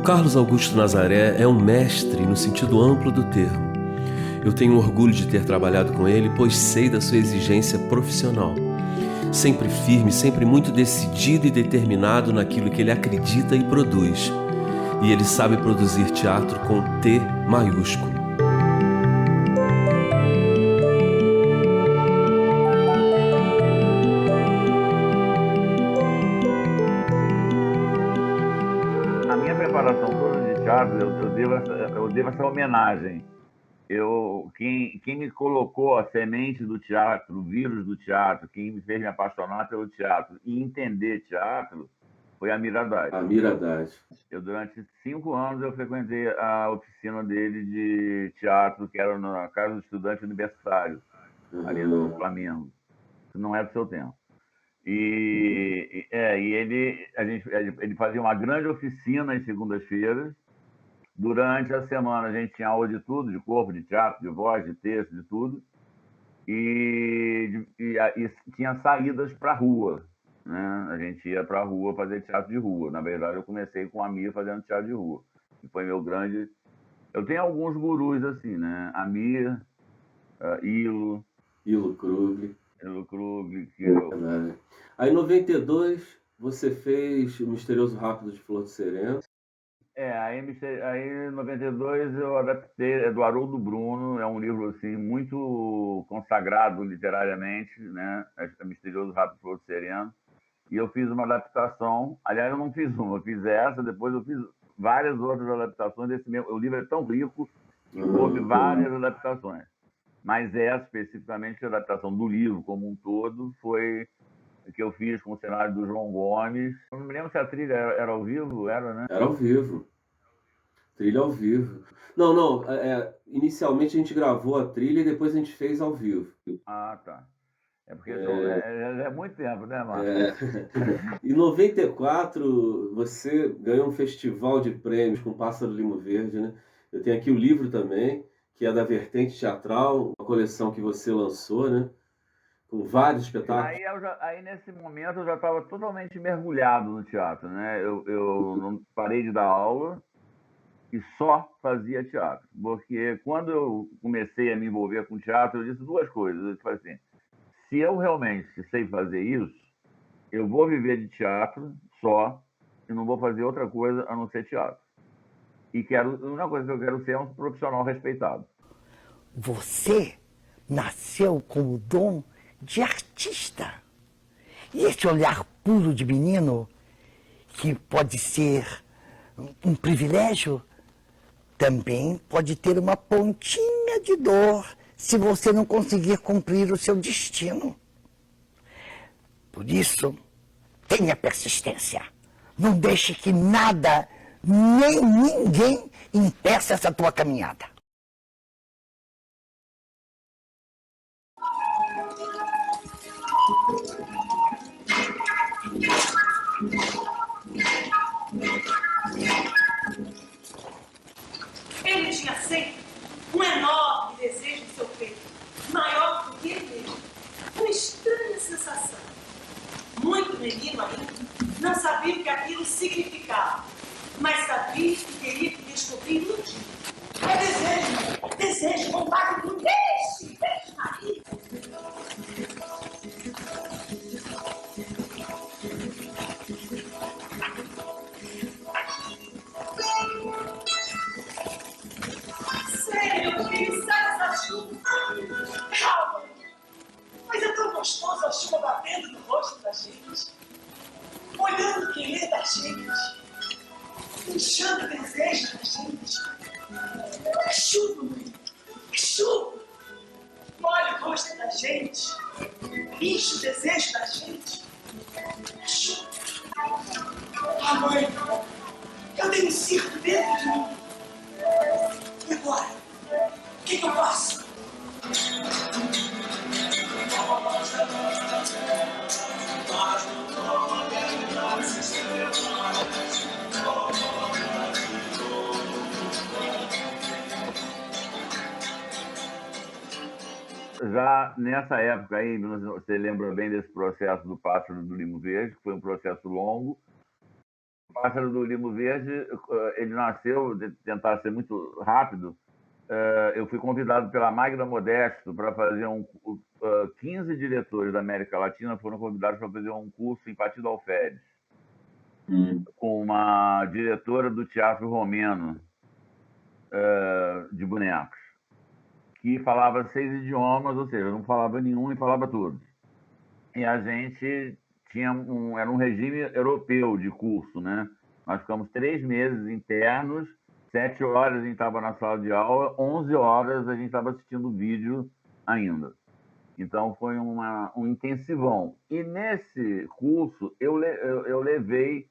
Carlos Augusto Nazaré é um mestre no sentido amplo do termo. Eu tenho orgulho de ter trabalhado com ele, pois sei da sua exigência profissional. Sempre firme, sempre muito decidido e determinado naquilo que ele acredita e produz. E ele sabe produzir teatro com T maiúsculo. A minha preparação toda de teatro, eu devo essa homenagem. Quem me colocou a semente do teatro, o vírus do teatro, quem me fez me apaixonar pelo teatro e entender teatro, foi Amir Haddad. Amir Haddad. Durante 5 anos, eu frequentei a oficina dele de teatro, que era na Casa do Estudante Universitário, ali no Flamengo. Isso não é do seu tempo. E ele fazia uma grande oficina às segundas-feiras. Durante a semana a gente tinha aula de tudo, de corpo, de teatro, de voz, de texto, de tudo. E tinha saídas para a rua, né? A gente ia para a rua fazer teatro de rua. Na verdade, eu comecei com a Amir fazendo teatro de rua. Que foi meu grande... Eu tenho alguns gurus assim, né? Amir, Ilo Krugli. Que eu... Aí em 92 você fez O Misterioso Rápido de Flor de Sereno. Aí em 92 eu adaptei, do Haroldo Bruno, é um livro assim, muito consagrado literariamente, né? É Misterioso Rápido de Flor de Sereno. E eu fiz uma adaptação, aliás, eu não fiz uma, eu fiz essa, depois eu fiz várias outras adaptações desse mesmo. O livro é tão rico que houve várias adaptações. Mas essa, especificamente, a adaptação do livro como um todo, foi que eu fiz com o cenário do João Gomes. Eu não me lembro se a trilha era ao vivo, era, né? Era ao vivo. Trilha ao vivo. Não. Inicialmente a gente gravou a trilha e depois a gente fez ao vivo. Ah, tá. É porque é muito tempo, né, Marcos? Em 94, você ganhou um festival de prêmios com Pássaro Limo Verde, né? Eu tenho aqui o livro também, que é da Vertente Teatral, uma coleção que você lançou, né? Com vários espetáculos. Aí nesse momento eu já estava totalmente mergulhado no teatro, né? Eu não parei de dar aula e só fazia teatro. Porque quando eu comecei a me envolver com teatro, eu disse duas coisas. Eu disse assim, se eu realmente sei fazer isso, eu vou viver de teatro só e não vou fazer outra coisa a não ser teatro. E a única coisa que eu quero ser é um profissional respeitado. Você nasceu com o dom de artista. E esse olhar puro de menino, que pode ser um privilégio, também pode ter uma pontinha de dor se você não conseguir cumprir o seu destino. Por isso, tenha persistência. Não deixe que nada, nem ninguém impeça essa tua caminhada. Ele tinha sempre um enorme desejo em seu peito, maior do que ele mesmo. Uma estranha sensação. Muito menino ainda, não sabia o que aquilo significava, mas sabia que teria que descobrir um dia. É desejo, vontade do deixe, Maria. Sério, meu filho, sai dessa chuva. Calma, mas é tão gostoso a chuva batendo no rosto da gente, olhando quem lê da gente, deixando o desejo da gente. É chuva, mãe, é chuva. Molha o rosto da gente, enche o desejo da gente. É chuva. Ah, mãe, eu tenho um circo dentro de mim. E agora? O que eu faço? Já nessa época aí, você lembra bem desse processo do Pássaro do Limo Verde, que foi um processo longo. Pássaro do Limo Verde, ele nasceu, de tentar ser muito rápido, eu fui convidado pela Magda Modesto para fazer 15 diretores da América Latina foram convidados para fazer um curso em Partido Alferes, com uma diretora do Teatro Romeno de bonecos, que falava 6 idiomas, ou seja, não falava nenhum e falava todos. E a gente era um regime europeu de curso, né? Nós ficamos 3 meses internos, 7 horas a gente estava na sala de aula, 11 horas a gente estava assistindo vídeo ainda. Então foi um intensivão. E nesse curso eu levei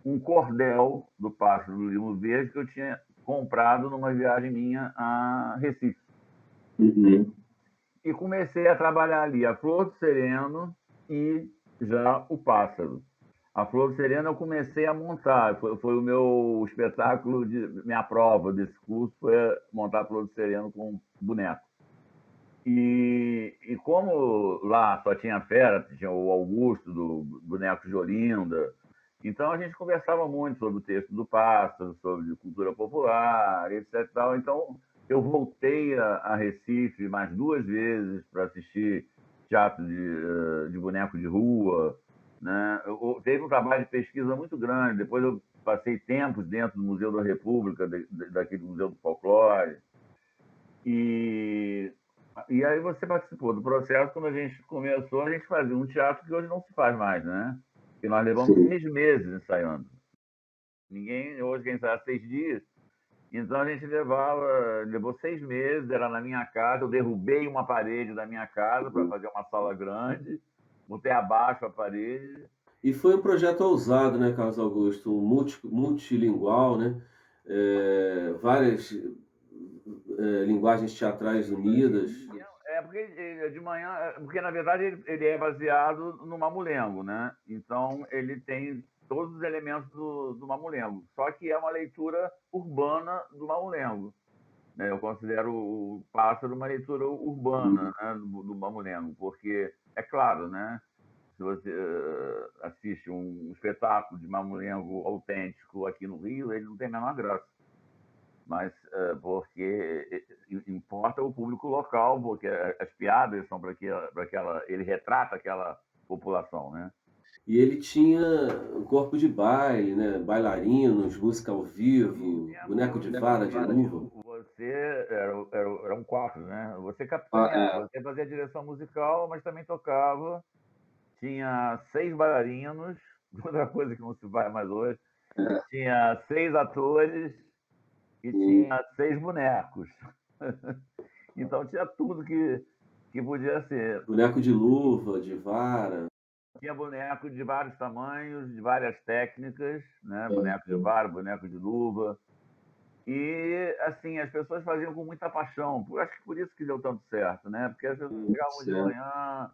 um cordel do Pássaro do Limo Verde que eu tinha comprado numa viagem minha a Recife. E comecei a trabalhar ali a Flor do Sereno e já o Pássaro. A Flor do Sereno eu comecei a montar, foi o meu espetáculo, minha prova desse curso, foi montar a Flor do Sereno com boneco. E como lá só tinha fera, tinha o Augusto, do Boneco de Olinda, então a gente conversava muito sobre o texto do Pássaro, sobre cultura popular, etc. Então eu voltei a Recife mais 2 vezes para assistir teatro de boneco de rua, né? Teve um trabalho de pesquisa muito grande. Depois eu passei tempos dentro do Museu da República, daquele Museu do Folclore. E aí você participou do processo. Quando a gente começou, a gente fazia um teatro que hoje não se faz mais, né? E nós levamos 6 meses ensaiando. Ninguém hoje quer ensaiar 6 dias. Então a gente levou 6 meses, era na minha casa, eu derrubei uma parede da minha casa para fazer uma sala grande, botei abaixo a parede. E foi um projeto ousado, né, Carlos Augusto? Multilingual, né? Várias linguagens teatrais unidas. Porque de manhã, porque na verdade ele é baseado no Mamulengo, né? Então ele tem todos os elementos do Mamulengo, só que é uma leitura urbana do Mamulengo, né? Eu considero o Pássaro uma leitura urbana, né, do Mamulengo, porque é claro, né? Se você assiste um espetáculo de Mamulengo autêntico aqui no Rio, ele não tem a menor graça. Mas porque importa o público local, porque as piadas são para ele retrata aquela população, né? E ele tinha um corpo de baile, né? Bailarinos, música ao vivo, boneco de vara, de luva. Você era um quadro, né? Você capitania, você fazia direção musical, mas também tocava. Tinha 6 bailarinos, outra coisa que não se faz mais hoje. Tinha 6 atores e tinha 6 bonecos. Então tinha tudo que podia ser. Boneco de luva, de vara. Tinha boneco de vários tamanhos, de várias técnicas, né? Boneco de vara, boneco de luva. E, assim, as pessoas faziam com muita paixão. Acho que por isso que deu tanto certo, né? Porque as pessoas chegavam de manhã,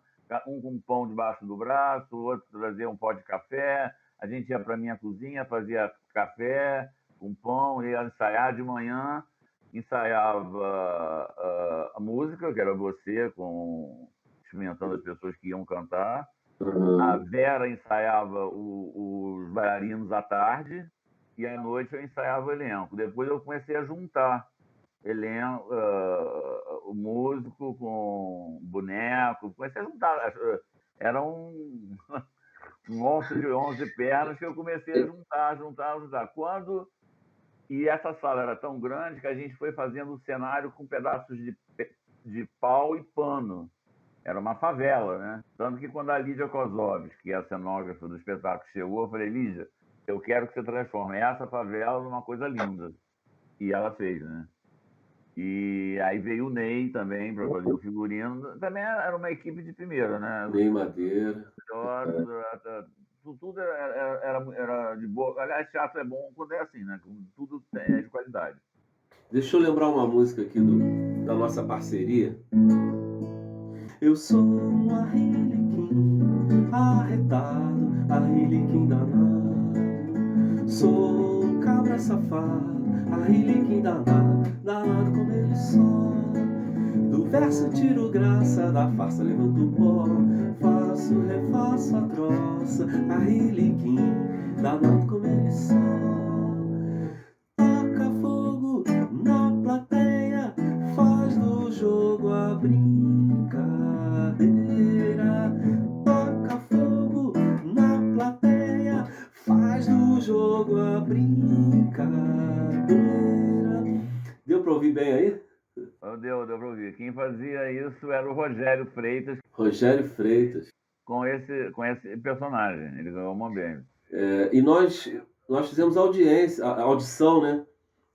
um com um pão debaixo do braço, o outro trazia um pó de café. A gente ia para a minha cozinha, fazia café com pão, ia ensaiar de manhã, ensaiava a música, que era você, experimentando as pessoas que iam cantar. A Vera ensaiava os bailarinos à tarde e à noite eu ensaiava o elenco. Depois eu comecei a juntar o músico com boneco. Comecei a juntar. Era um monstro de 11 pernas que eu comecei a juntar. E essa sala era tão grande que a gente foi fazendo o cenário com pedaços de pau e pano. Era uma favela, né? Tanto que quando a Lídia Kozlovski, que é a cenógrafa do espetáculo, chegou, eu falei, Lídia, eu quero que você transforme essa favela numa coisa linda. E ela fez, né? E aí veio o Ney também para fazer o figurino. Também era uma equipe de primeira, né? Ney Madeira. Tudo era de boa. Aliás, teatro é bom quando é assim, né? Tudo é de qualidade. Deixa eu lembrar uma música aqui da nossa parceria. Eu sou um arreliquim arretado, arreliquim danado. Sou um cabra safado, arreliquim danado, danado como ele só. Do verso tiro graça, da farsa levanto o pó. Faço, refaço a troça, a riliquim, danado como ele só. Toca fogo na plateia, faz do jogo a brincadeira. Toca fogo na plateia, faz do jogo a brincadeira. Deu pra ouvir bem aí? Deu pra ouvir. Quem fazia isso era o Rogério Freitas. Rogério Freitas. Com esse personagem. Ele ganhou uma bem. E nós fizemos audição, né?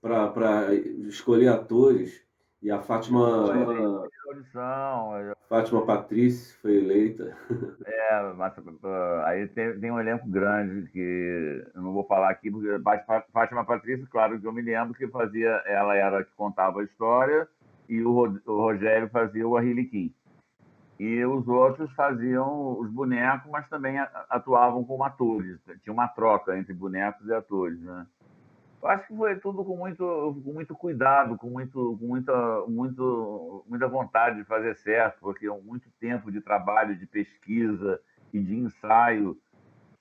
Para escolher atores. E a Fátima Patrícia foi eleita. Mas aí tem um elenco grande que eu não vou falar aqui, porque Fátima Patrícia, claro que eu me lembro que ela era a que contava a história e o Rogério fazia o Arriliquim. E os outros faziam os bonecos, mas também atuavam como atores. Tinha uma troca entre bonecos e atores, né? Eu acho que foi tudo com muito cuidado, com muita vontade de fazer certo, porque muito tempo de trabalho, de pesquisa e de ensaio,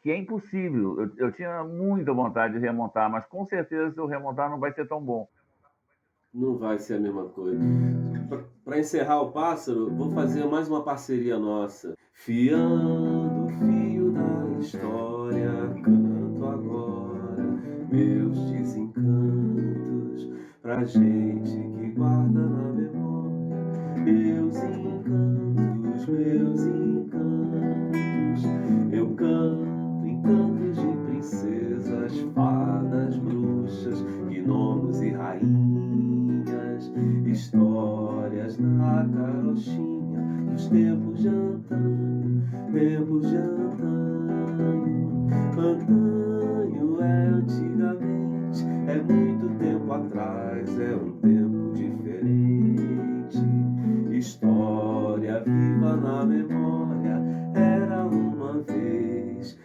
que é impossível. Eu tinha muita vontade de remontar, mas com certeza se eu remontar não vai ser tão bom. Não vai ser a mesma coisa. Para encerrar o Pássaro, vou fazer mais uma parceria nossa. Fiando o fio da história, canto agora meus desencantos pra gente que guarda na memória. Meus encantos, eu canto encantos de princesas, fadas, bruxas, gnomos e rainhas, histórias na carochinha dos tempos de antanho, Antanho é antigamente, é muito tempo atrás, é um tempo diferente. História viva na memória, era uma vez.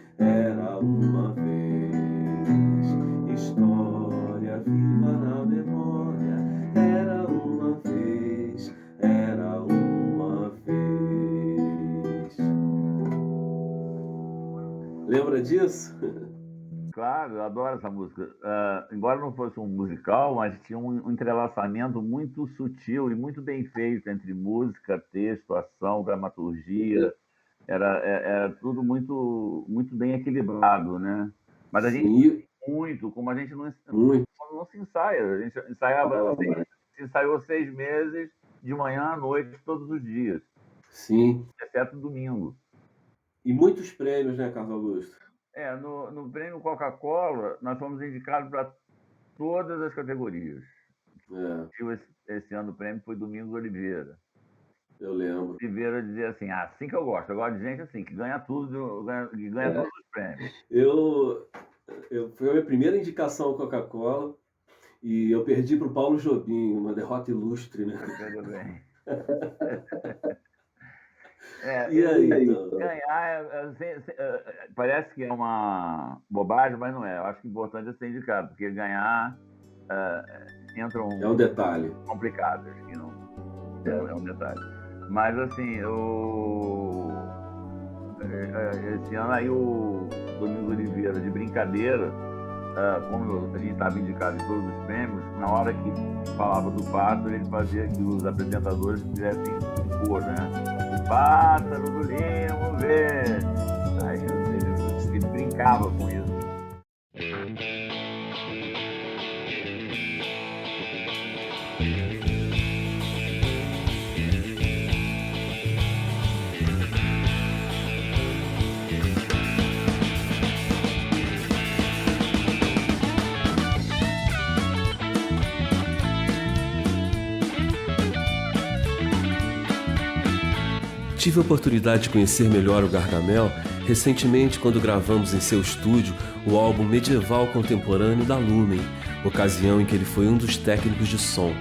História viva na memória, era uma vez. Lembra disso? Claro, eu adoro essa música. Embora não fosse um musical, mas tinha um entrelaçamento muito sutil e muito bem feito entre música, texto, ação, dramaturgia. Era tudo muito bem equilibrado, né? Mas a gente como a gente não se ensaia. A gente ensaiou 6 meses, de manhã à noite, todos os dias. Sim. Exceto domingo. E muitos prêmios, né, Carlos Augusto? No prêmio Coca-Cola, nós fomos indicados para todas as categorias. Esse ano o prêmio foi Domingos Oliveira. Eu lembro. Oliveira dizia assim que eu gosto de gente assim, que ganha tudo, que ganha todos os prêmios. Foi a minha primeira indicação ao Coca-Cola e eu perdi para o Paulo Jobim, uma derrota ilustre, né? Tudo bem. E aí, então? Ganhar parece que é uma bobagem, mas não é. Eu acho que o importante é ser indicado, porque ganhar entra é um detalhe complicado, acho que não é um detalhe. Mas assim, esse ano aí o Domingos Oliveira, de brincadeira, como a gente estava indicado em todos os prêmios, na hora que falava do pássaro, ele fazia que os apresentadores fizessem um cor, né? Pássaro do Limo Verde. Aí ele brincava com isso. Tive a oportunidade de conhecer melhor o Gargamel recentemente quando gravamos em seu estúdio o álbum medieval contemporâneo da Lumen, ocasião em que ele foi um dos técnicos de som.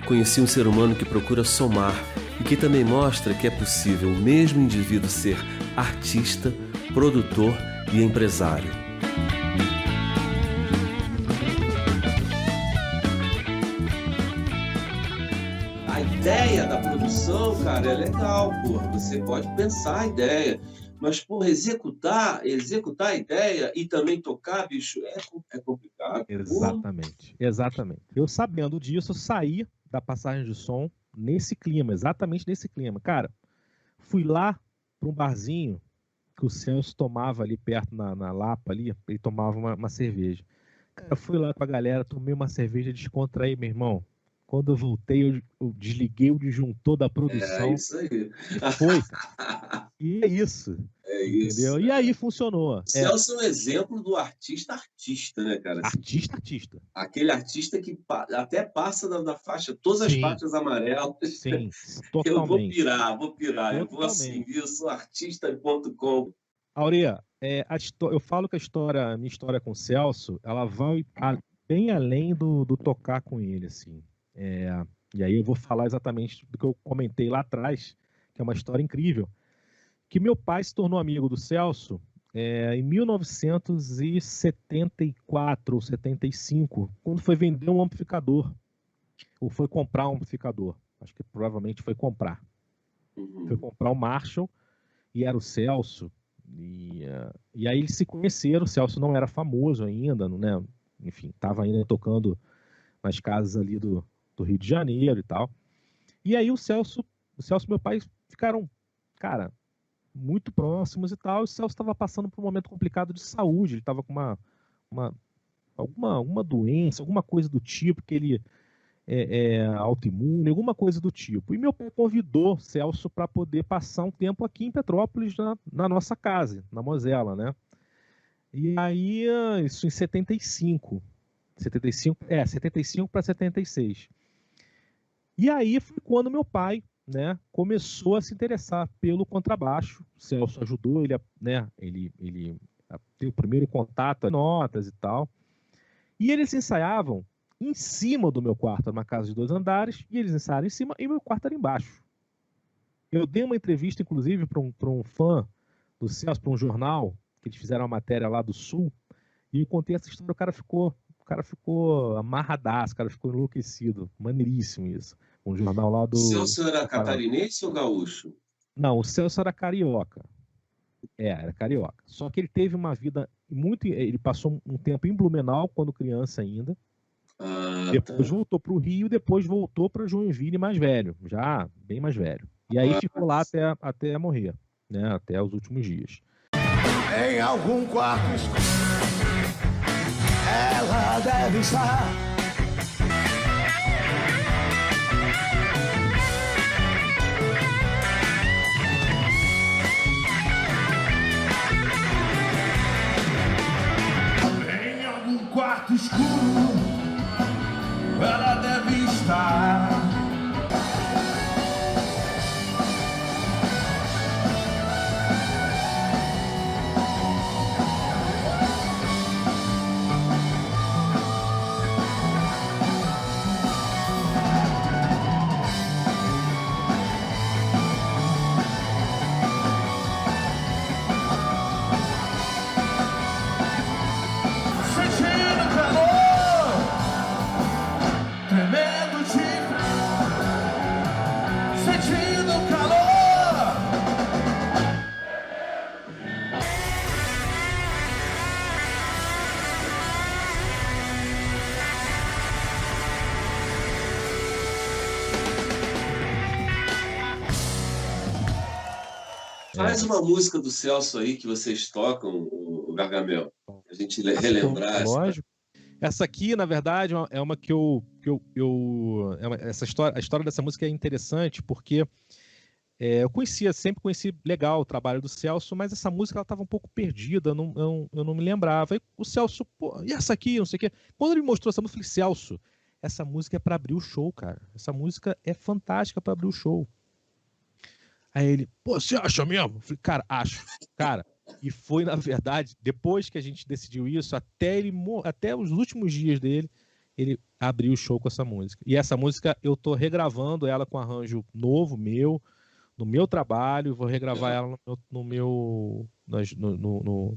Conheci um ser humano que procura somar e que também mostra que é possível o mesmo indivíduo ser artista, produtor e empresário. a ideia da produção, cara, é legal, porra. Você pode pensar a ideia. Mas, porra, executar a ideia e também tocar, bicho, é complicado. Exatamente, exatamente. Eu sabendo disso, eu saí da passagem de som nesse clima, exatamente nesse clima. Cara, fui lá para um barzinho que o Celso tomava ali perto na Lapa, ali, ele tomava uma cerveja. Cara, eu fui lá com a galera, tomei uma cerveja, descontraí, meu irmão. Quando eu voltei, eu desliguei o disjuntor da produção. É isso aí. E foi, cara. E é isso. É Entendeu? isso. E aí funcionou. Celso é um exemplo do artista, né, cara? Artista. Aquele artista que até passa da faixa, todas as faixas amarelas. Sim, totalmente. Eu vou pirar. Totalmente. Eu vou assim, viu? Sou artista.com. Aurea, eu falo que a minha história com o Celso, ela vai bem além do tocar com ele, assim. E aí eu vou falar exatamente do que eu comentei lá atrás, que é uma história incrível. Que meu pai se tornou amigo do Celso em 1974 ou 75, quando foi vender um amplificador, ou foi comprar um amplificador. Acho que provavelmente foi comprar. Foi comprar o Marshall, e era o Celso. E aí eles se conheceram. O Celso não era famoso ainda, né? Enfim, estava ainda tocando nas casas ali do Rio de Janeiro e tal. E aí o Celso e meu pai ficaram, cara, muito próximos e tal. O Celso estava passando por um momento complicado de saúde. Ele estava com alguma doença, alguma coisa do tipo, que ele autoimune, alguma coisa do tipo. E meu pai convidou Celso para poder passar um tempo aqui em Petrópolis, na nossa casa, na Mosela, né? E aí, isso em 75 para 76. E aí foi quando meu pai, né, começou a se interessar pelo contrabaixo. O Celso ajudou ele, ele a ter o primeiro contato, notas e tal. E eles ensaiavam em cima do meu quarto, era uma casa de 2 andares, e eles ensaiaram em cima e meu quarto era embaixo. Eu dei uma entrevista, inclusive, para um fã do Celso, para um jornal, que eles fizeram uma matéria lá do Sul, e eu contei essa história, o cara ficou amarradaço, o cara ficou enlouquecido, maneiríssimo isso. Um jornal lá do... O Celso era catarinense ou gaúcho? Não, o Celso era carioca. Era carioca. Só que ele teve uma vida muito... Ele passou um tempo em Blumenau, quando criança ainda. Depois voltou para o Rio, depois voltou para Joinville mais velho, já bem mais velho. E aí ficou lá até morrer, né? Até os últimos dias. Em algum quarto escuro, ela deve estar. Em algum quarto escuro, ela deve estar. Sentindo calor, tremendo de frio, sentindo calor. Faz uma música do Celso aí que vocês tocam, o Gargamel, a gente relembrar. Lógico. Essa aqui, na verdade, é uma que a história dessa música é interessante porque eu sempre conheci legal o trabalho do Celso, mas essa música ela estava um pouco perdida, eu não me lembrava. E o Celso, pô, e essa aqui, não sei o quê. Quando ele mostrou essa música, eu falei, Celso, essa música é para abrir o show, cara. Essa música é fantástica para abrir o show. Aí ele, pô, você acha mesmo? Eu falei, cara, acho. Cara, e foi, na verdade, depois que a gente decidiu isso, até os últimos dias dele, ele abriu o show com essa música. E essa música, eu tô regravando ela com arranjo novo, no meu trabalho, vou regravar ela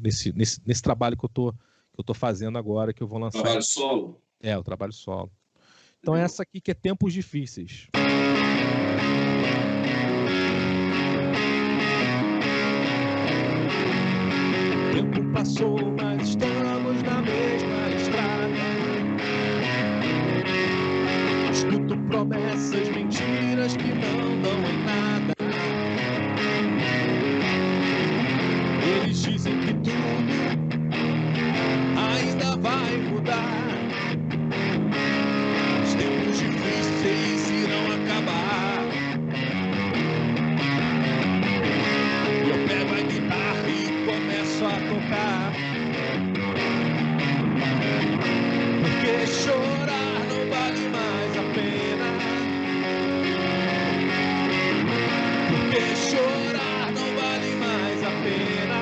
nesse trabalho que eu tô fazendo agora, que eu vou lançar. Trabalho solo? O trabalho solo. Então essa aqui que é Tempos Difíceis. O tempo passou, mas estamos na mesma estrada. Escuto promessas, mentiras que não dão em nada. Eles dizem que tudo ainda vai mudar. Os tempos difíceis irão acabar. Eu pego a guitarra e começo a tocar. Porque chorar não vale mais a pena. Porque chorar não vale mais a pena.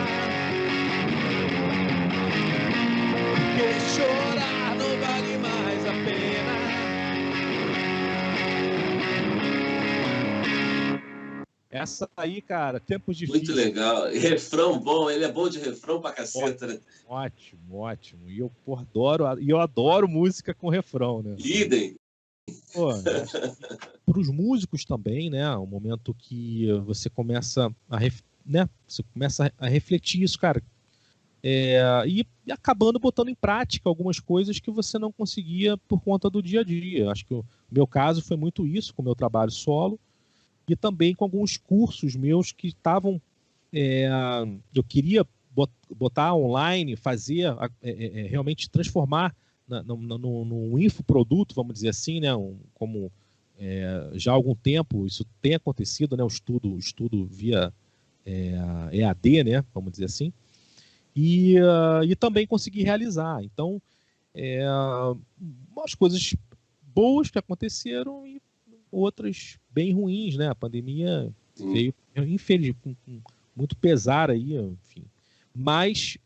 Porque chorar não vale mais a pena. Essa aí, cara, tempos difíceis. Muito legal. E refrão bom, ele é bom de refrão pra caceta, né? Ótimo, ótimo. E eu adoro música com refrão, né? Idem. Pô, para os músicos também, né? O momento que você começa você começa a refletir isso, cara. E acabando botando em prática algumas coisas que você não conseguia por conta do dia a dia. Acho que o meu caso foi muito isso, com o meu trabalho solo, e também com alguns cursos meus que estavam... eu queria botar online, fazer, realmente transformar num infoproduto, vamos dizer assim, né? Como já há algum tempo isso tem acontecido, né? O estudo via EAD, né? Vamos dizer assim. E também consegui realizar. Então, umas coisas boas que aconteceram e outras bem ruins, né? A pandemia veio, infeliz, com muito pesar aí, enfim. Mas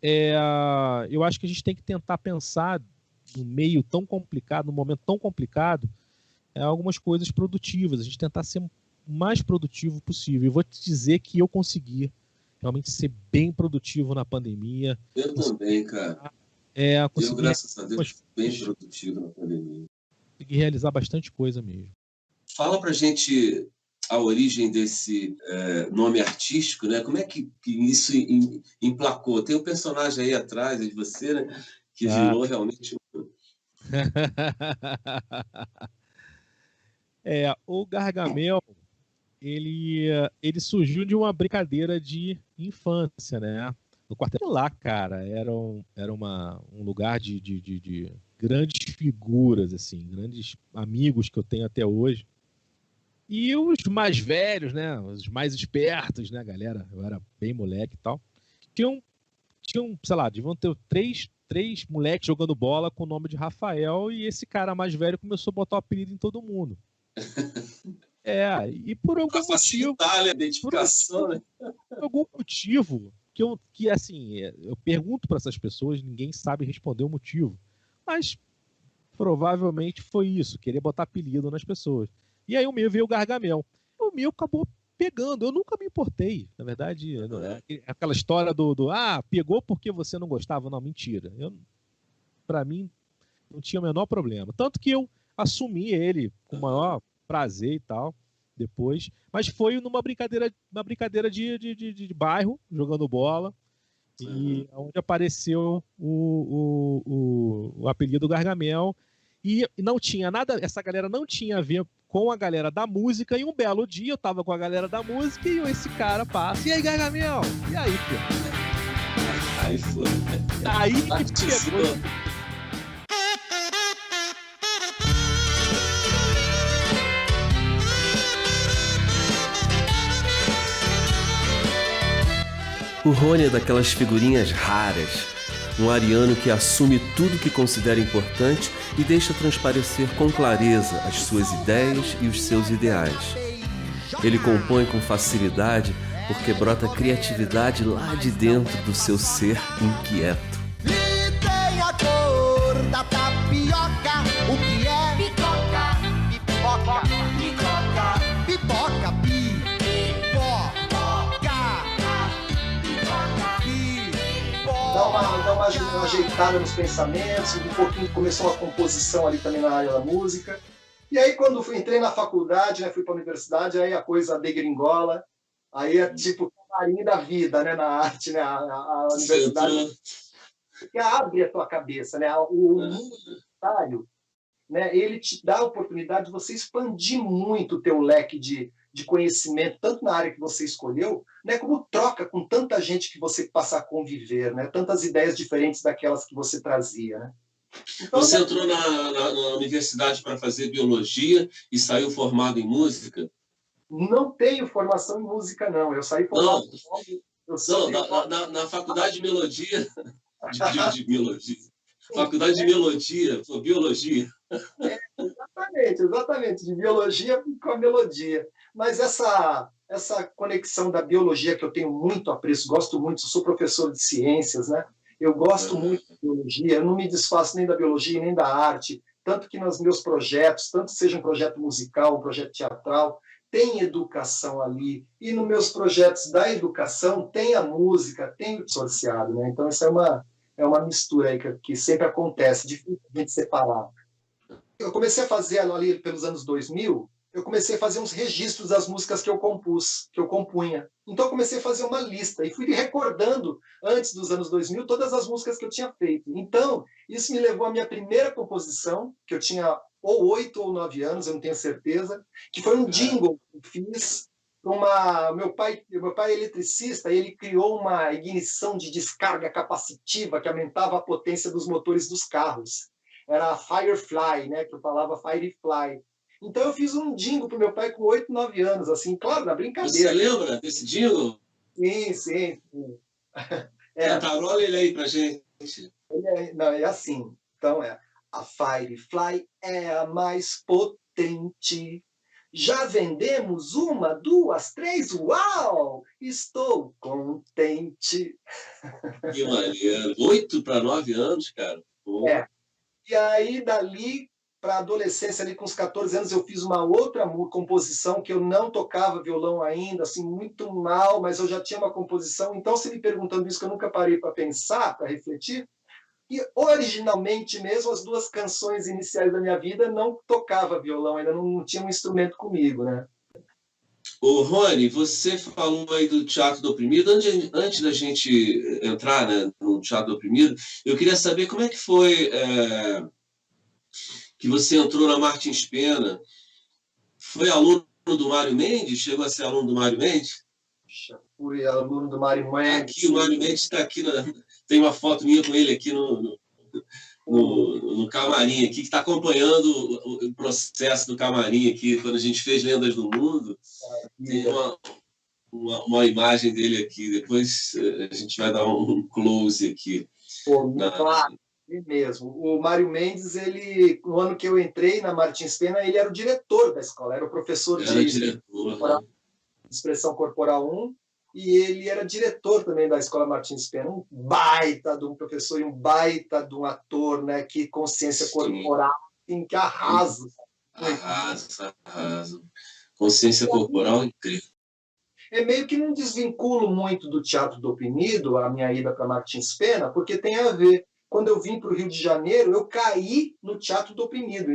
eu acho que a gente tem que tentar pensar no meio tão complicado, num momento tão complicado, algumas coisas produtivas. A gente tentar ser o mais produtivo possível. Eu vou te dizer que eu consegui realmente ser bem produtivo na pandemia. Eu também, cara. Eu, graças a Deus, bem produtivo na pandemia. Consegui realizar bastante coisa mesmo. Fala pra gente a origem desse nome artístico, né? Como é que isso emplacou? Tem um personagem aí atrás de você, né? Que virou realmente... O Gargamel, ele surgiu de uma brincadeira de infância, né? No quartel lá, cara, era um lugar de grandes figuras, assim, grandes amigos que eu tenho até hoje. E os mais velhos, né? Os mais espertos, né, galera? Eu era bem moleque e tal. Tinham, sei lá, deviam ter três moleques jogando bola com o nome de Rafael, e esse cara mais velho começou a botar o apelido em todo mundo. E por algum motivo... a identificação, né? Por algum motivo que assim, eu pergunto para essas pessoas, ninguém sabe responder o motivo. Mas provavelmente foi isso, querer botar apelido nas pessoas. E aí o meu veio o Gargamel. O meu acabou pegando. Eu nunca me importei, na verdade. Aquela história do pegou porque você não gostava. Não, mentira. Para mim, não tinha o menor problema. Tanto que eu assumi ele com o maior prazer e tal, depois. Mas foi numa brincadeira de bairro, jogando bola, e onde apareceu o apelido Gargamel. E não tinha nada, essa galera não tinha a ver com a galera da música, e um belo dia eu tava com a galera da música e esse cara passa. E aí, Gargamel? E aí, filho? Aí foi. Aí que pegou. O Rony é daquelas figurinhas raras, um ariano que assume tudo que considera importante e deixa transparecer com clareza as suas ideias e os seus ideais. Ele compõe com facilidade porque brota criatividade lá de dentro do seu ser inquieto. E tem a cor da tapioca, o que é? Pipoca, pipoca, pipoca, pipoca, Dá uma ajeitada nos pensamentos, um pouquinho começou uma composição ali também na área da música. E aí, quando entrei na faculdade, né, fui para a universidade, aí a coisa degringola, aí é tipo o camarim da vida, né, na arte, né, a universidade que abre a tua cabeça, né, o mundo universitário, né, ele te dá a oportunidade de você expandir muito o teu leque de conhecimento, tanto na área que você escolheu, né, como troca com tanta gente que você passa a conviver, né, tantas ideias diferentes daquelas que você trazia, né. Então, Você entrou na universidade para fazer biologia e saiu formado em música? não tenho formação em música, não. Eu saí formado na faculdade de melodia, de biologia. Faculdade de melodia, biologia. Exatamente, de biologia com a melodia. Mas essa conexão da biologia que eu tenho muito apreço, gosto muito, sou professor de ciências, né? Eu gosto muito de biologia, eu não me desfaço nem da biologia nem da arte, tanto que nos meus projetos, tanto seja um projeto musical, um projeto teatral, tem educação ali, e nos meus projetos da educação tem a música, tem o associado, né? Então isso é uma mistura aí que sempre acontece, dificilmente separar. Eu comecei a fazer ali pelos anos 2000, eu comecei a fazer uns registros das músicas que eu compus, que eu compunha. Então eu comecei a fazer uma lista e fui recordando, antes dos anos 2000, todas as músicas que eu tinha feito. Então, isso me levou à minha primeira composição, que eu tinha ou 8 ou 9 anos, eu não tenho certeza, que foi um jingle que eu fiz. Meu pai é eletricista, e ele criou uma ignição de descarga capacitiva que aumentava a potência dos motores dos carros. Era a Firefly, né, que eu falava Firefly. Então eu fiz um jingle para o meu pai com 8, 9 anos, assim, claro, na brincadeira. Você lembra desse jingle? Sim. Cantarola ele aí pra gente. É assim. Então a Firefly é a mais potente. Já vendemos 1, 2, 3, uau! Estou contente. Que maneiro. 8 para 9 anos, cara. Pô. E aí, dali para a adolescência, ali com os 14 anos, eu fiz uma outra composição que eu não tocava violão ainda, assim, muito mal, mas eu já tinha uma composição. Então, se me perguntando isso, que eu nunca parei para pensar, para refletir, e originalmente mesmo, as 2 canções iniciais da minha vida não tocava violão, ainda não tinha um instrumento comigo, né? Ô, Rony, você falou aí do Teatro do Oprimido. Antes da gente entrar, né, no Teatro do Oprimido, eu queria saber como é que foi que você entrou na Martins Pena. Foi aluno do Mário Mendes? Chegou a ser aluno do Mário Mendes? Fui aluno do Mário Mendes. Aqui, o Mário Mendes está aqui. Tem uma foto minha com ele aqui no camarim aqui, que está acompanhando o processo do camarim aqui, quando a gente fez Lendas do Mundo. Tem uma imagem dele aqui, depois a gente vai dar um close aqui. Claro, mesmo. O Mário Mendes, no ano que eu entrei na Martins Pena, ele era o diretor da escola, era o professor de expressão corporal 1, e ele era diretor também da Escola Martins Pena, um baita de um professor e um baita de um ator, né? Que consciência corporal, assim, que arrasa. Arrasa. Consciência corporal incrível. É meio que não desvinculo muito do Teatro do Oprimido, a minha ida para Martins Pena, porque tem a ver. Quando eu vim para o Rio de Janeiro, eu caí no Teatro do Oprimido.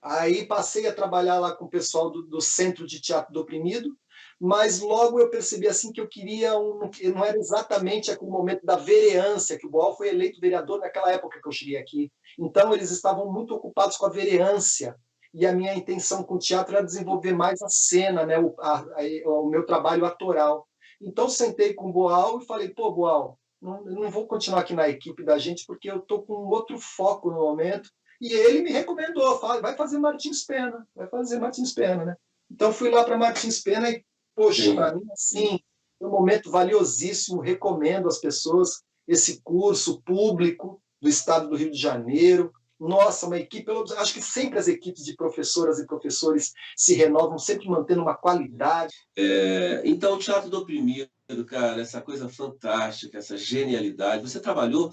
Aí passei a trabalhar lá com o pessoal do Centro de Teatro do Oprimido, mas logo eu percebi assim que eu queria não era exatamente aquele momento da vereância, que o Boal foi eleito vereador naquela época que eu cheguei aqui. Então eles estavam muito ocupados com a vereância, e a minha intenção com o teatro era desenvolver mais a cena, né, o meu trabalho atoral. Então sentei com o Boal e falei, pô, Boal, não vou continuar aqui na equipe da gente porque eu estou com outro foco no momento. E ele me recomendou, vai fazer Martins Pena, né? Então fui lá para Martins Pena e, poxa, para mim, assim, é um momento valiosíssimo, recomendo às pessoas esse curso público do Estado do Rio de Janeiro. Nossa, uma equipe, eu acho que sempre as equipes de professoras e professores se renovam, sempre mantendo uma qualidade. Então, o Teatro do Oprimido, cara, essa coisa fantástica, essa genialidade. Você trabalhou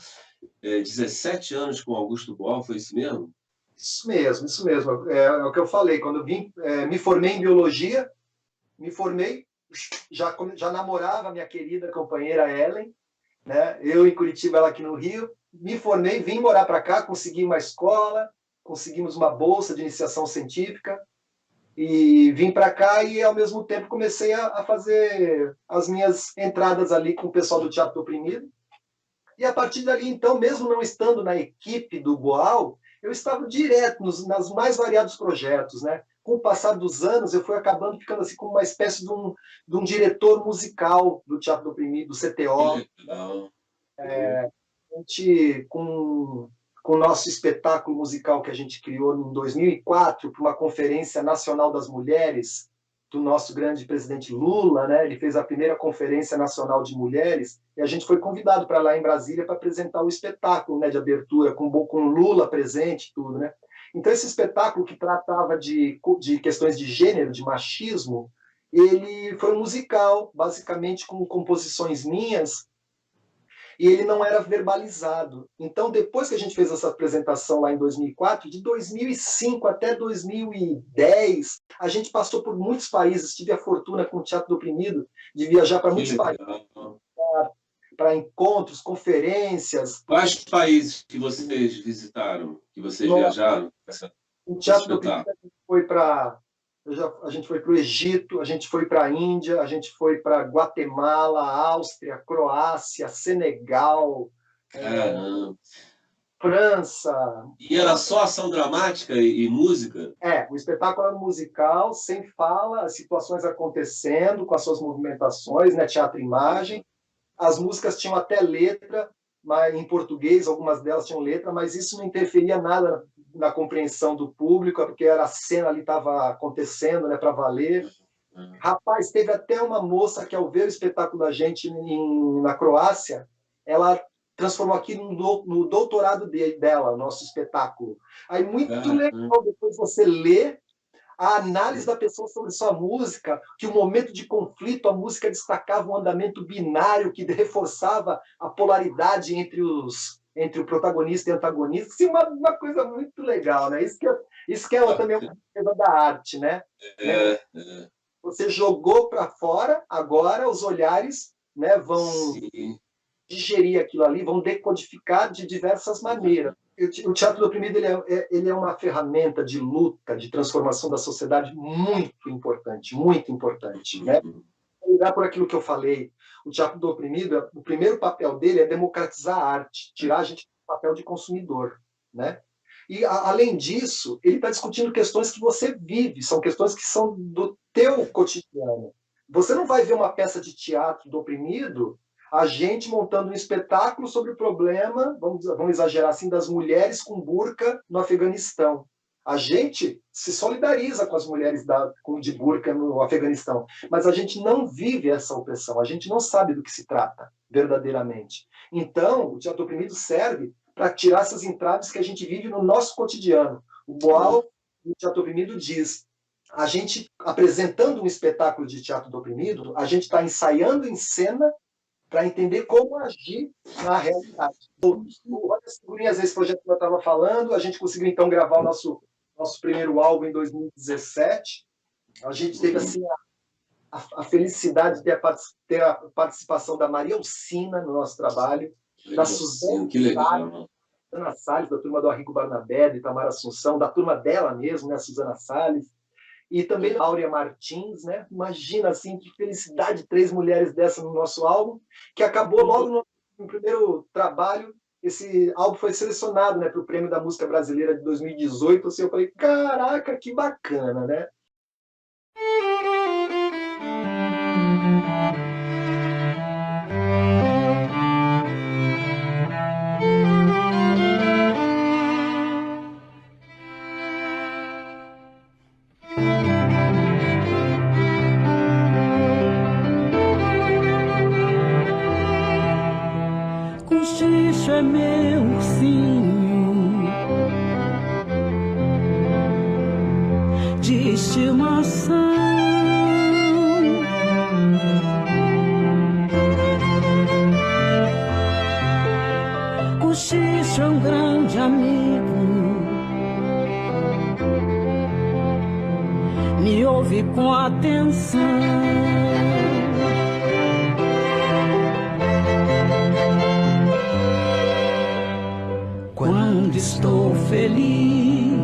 17 anos com Augusto Boal, foi isso mesmo? Isso mesmo. É o que eu falei. Quando eu vim, me formei em biologia, já namorava a minha querida companheira Ellen, né? Eu em Curitiba, ela aqui no Rio. Me formei, vim morar para cá, consegui uma escola, conseguimos uma bolsa de iniciação científica e vim para cá e, ao mesmo tempo, comecei a fazer as minhas entradas ali com o pessoal do Teatro do Oprimido. E, a partir dali, então, mesmo não estando na equipe do Boal, eu estava direto nos mais variados projetos, né? Com o passar dos anos, eu fui acabando ficando assim como uma espécie de um diretor musical do Teatro do Oprimido, do CTO. A gente, com o nosso espetáculo musical que a gente criou em 2004 para uma Conferência Nacional das Mulheres do nosso grande presidente Lula, né? Ele fez a primeira Conferência Nacional de Mulheres e a gente foi convidado para lá em Brasília para apresentar o espetáculo, né, de abertura, com Lula presente e tudo, né? Então, esse espetáculo que tratava de questões de gênero, de machismo, ele foi um musical, basicamente com composições minhas, e ele não era verbalizado. Então, depois que a gente fez essa apresentação lá em 2004, de 2005 até 2010, a gente passou por muitos países, tive a fortuna com o Teatro do Oprimido de viajar para muitos países, para encontros, conferências. Quais países que vocês visitaram, que vocês viajaram? O Teatro do Oprimido a gente foi para o Egito, a gente foi para a Índia, a gente foi para Guatemala, Áustria, Croácia, Senegal, França. E era só ação dramática e música? O espetáculo era musical, sem fala, as situações acontecendo, com as suas movimentações, né, teatro e imagem. As músicas tinham até letra, mas em português, algumas delas tinham letra, mas isso não interferia nada na compreensão do público, porque a cena ali estava acontecendo, né, para valer. Rapaz, teve até uma moça que, ao ver o espetáculo da gente na Croácia, ela transformou aquilo no doutorado dela, nosso espetáculo. Aí, muito legal, depois você lê a análise da pessoa sobre sua música, que o momento de conflito, a música destacava um andamento binário que reforçava a polaridade entre o protagonista e o antagonista. Sim, uma coisa muito legal, né? Isso que é também uma coisa da arte, né? Você jogou para fora, agora os olhares, né, vão digerir aquilo ali, vão decodificar de diversas maneiras. O Teatro do Oprimido ele é uma ferramenta de luta, de transformação da sociedade muito importante, né? Ligar por aquilo que eu falei, o Teatro do Oprimido, o primeiro papel dele é democratizar a arte, tirar a gente do papel de consumidor, né? E, além disso, ele está discutindo questões que você vive, são questões que são do teu cotidiano. Você não vai ver uma peça de teatro do Oprimido, a gente montando um espetáculo sobre o problema, vamos exagerar assim, das mulheres com burca no Afeganistão. A gente se solidariza com as mulheres de burca no Afeganistão, mas a gente não vive essa opressão, a gente não sabe do que se trata verdadeiramente. Então, o Teatro Oprimido serve para tirar essas entraves que a gente vive no nosso cotidiano. O Boal, no Teatro Oprimido, diz: a gente, apresentando um espetáculo de Teatro do Oprimido, a gente está ensaiando em cena para entender como agir na realidade. Olha as figurinhas desse projeto que eu estava falando, a gente conseguiu então gravar o nosso primeiro álbum em 2017. A gente teve assim a felicidade de ter a participação da Maria Alcina no nosso trabalho, da Suzana Salles, da turma do Arrigo Barnabé, de Itamar Assunção, da turma dela mesmo, né, a Suzana Salles, e também a Áurea Martins, né? Imagina assim, que felicidade, 3 mulheres dessas no nosso álbum, que acabou logo no primeiro trabalho. Esse álbum foi selecionado, né, para o Prêmio da Música Brasileira de 2018. Assim, eu falei, caraca, que bacana, né? Cochicho é meu ursinho de estimação. Cochicho é um grande amigo, me ouve com atenção. Quando estou feliz,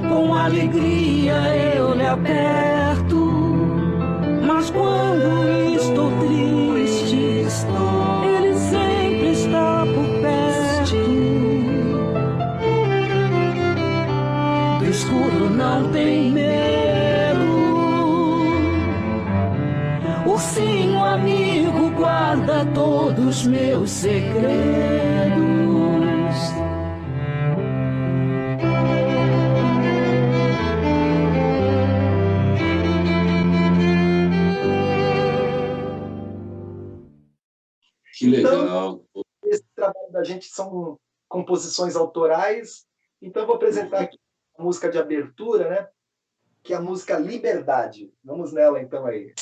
com alegria eu lhe aperto, mas quando estou triste, ele sempre está por perto. Do escuro não tem medo, ursinho amigo guarda todos meus segredos. Que legal. Então, esse trabalho da gente são composições autorais. Então, eu vou apresentar aqui a música de abertura, né? Que é a música Liberdade. Vamos nela, então, aí.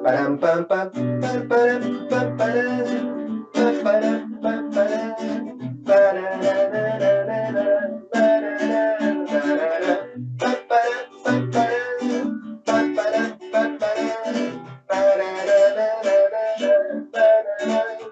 Param, pam, pam, pam, param, pam, param, pam, param, pam, param, parararararara, parararararara, pam, param, pam, param, pam, param, pam, param, parararararara, pararara.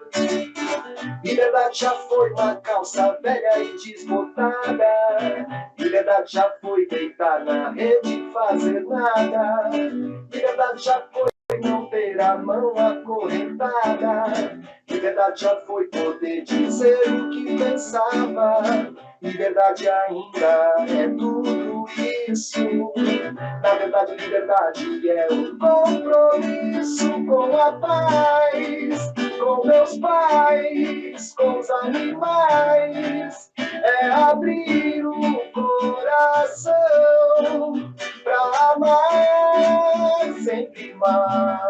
Liberdade já foi uma calça velha e desbotada. Liberdade já foi deitar na rede e fazer nada. Liberdade já foi não ter a mão acorrentada. Liberdade já foi poder dizer o que pensava. Liberdade ainda é tudo isso. Na verdade, liberdade é um compromisso com a paz, com meus pais, com os animais. É abrir o coração pra amar sempre mais.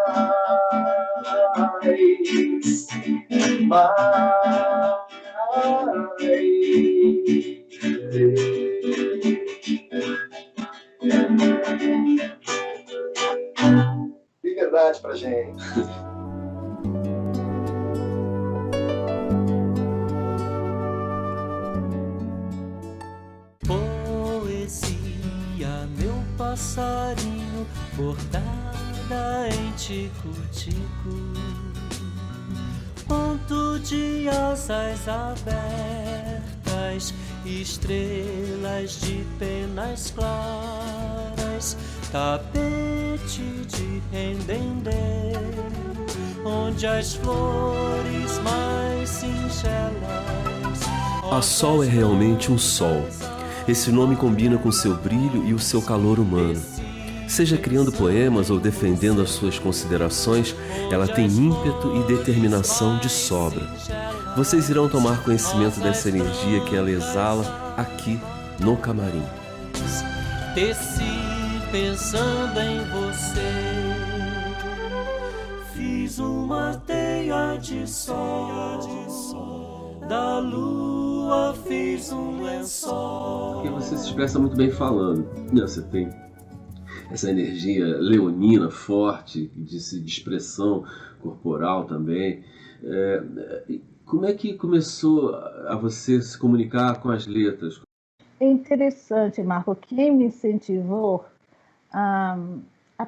Liberdade pra gente. Poesia, meu passarinho, bordada em tico-tico, ponto de asas abertas, estrelas de penas claras, tapete de rendendê, onde as flores mais singelas. A Sol é realmente um sol. Esse nome combina com seu brilho e o seu calor humano. Seja criando poemas ou defendendo as suas considerações, ela tem ímpeto e determinação de sobra. Vocês irão tomar conhecimento dessa energia que ela exala aqui no camarim. Teci pensando em você, fiz uma teia de sol, da lua fiz um lençol. Porque você se expressa muito bem falando. Você tem essa energia leonina forte de expressão corporal também. Como é que começou a você se comunicar com as letras? É interessante, Marco. Quem me incentivou a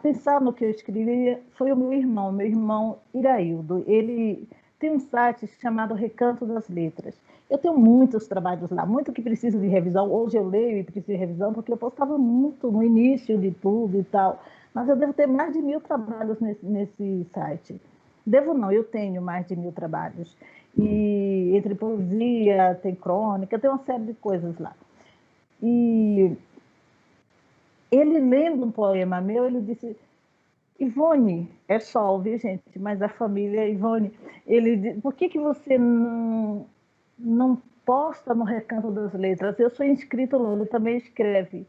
pensar no que eu escrevia foi o meu irmão Iraildo. Ele tem um site chamado Recanto das Letras. Eu tenho muitos trabalhos lá, muito que preciso de revisão. Hoje eu leio e preciso de revisão, porque eu postava muito no início de tudo e tal. Mas eu devo ter mais de 1000 trabalhos nesse site. Devo não, eu tenho mais de 1000 trabalhos. E entre poesia, tem crônica, tem uma série de coisas lá. E ele, lendo um poema meu, ele disse: Ivone, é Sol, viu, gente? Mas a família é Ivone. Ele disse: por que você não posta no Recanto das Letras? Eu sou inscrito lá, ele também escreve,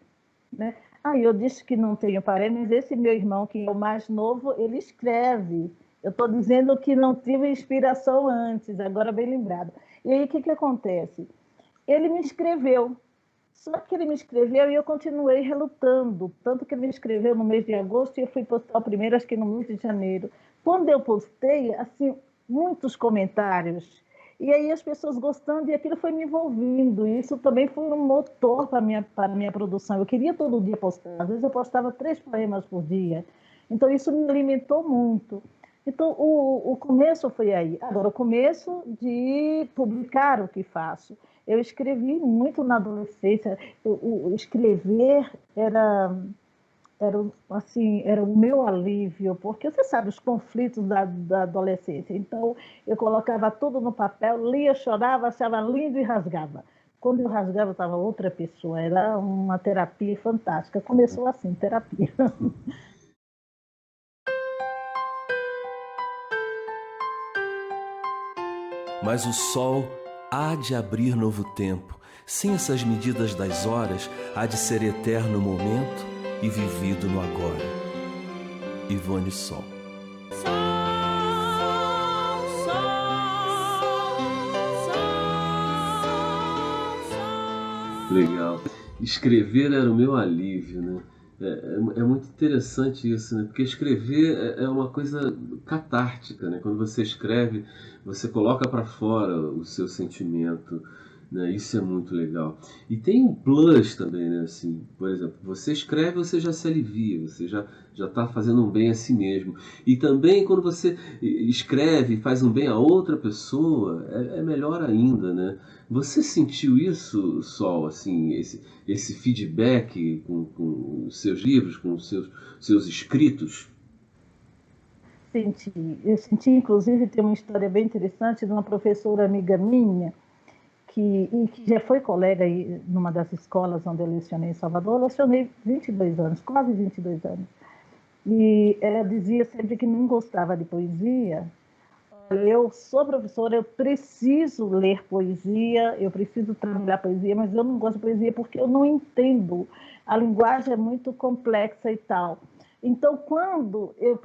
né? Eu disse que não tenho parente, mas esse meu irmão, que é o mais novo, ele escreve. Eu estou dizendo que não tive inspiração antes, agora bem lembrado. E aí, o que acontece? Ele me escreveu. Só que ele me escreveu e eu continuei relutando. Tanto que ele me escreveu no mês de agosto e eu fui postar o primeiro, acho que no mês de janeiro. Quando eu postei, assim, muitos comentários. E aí as pessoas gostando, e aquilo foi me envolvendo. E isso também foi um motor para a minha produção. Eu queria todo dia postar. Às vezes eu postava 3 poemas por dia. Então isso me alimentou muito. Então o começo foi aí. Agora, o começo de publicar o que faço. Eu escrevi muito na adolescência. O escrever era o meu alívio, porque você sabe os conflitos da adolescência. Então, eu colocava tudo no papel, lia, chorava, achava lindo e rasgava. Quando eu rasgava, estava outra pessoa. Era uma terapia fantástica. Começou assim, terapia. Mas o sol há de abrir novo tempo. Sem essas medidas das horas, há de ser eterno momento e vivido no agora. Ivone Sol. Legal. Escrever era o meu alívio, né? É muito interessante isso, né? Porque escrever é uma coisa catártica, né? Quando você escreve, você coloca para fora o seu sentimento, né? Isso é muito legal. E tem um plus também, né? Assim, por exemplo, você escreve, você já se alivia, você já está fazendo um bem a si mesmo. E também quando você escreve e faz um bem a outra pessoa, é melhor ainda, né? Você sentiu isso, Sol, assim, esse feedback com os seus livros, com os seus escritos? Senti. Eu senti, inclusive, tem uma história bem interessante de uma professora amiga minha, que já foi colega aí numa das escolas onde eu lecionei em Salvador. Eu lecionei 22 anos, quase 22 anos. E ela dizia sempre que não gostava de poesia. Eu sou professora, eu preciso ler poesia, eu preciso trabalhar poesia, mas eu não gosto de poesia porque eu não entendo. A linguagem é muito complexa e tal. Então, quando eu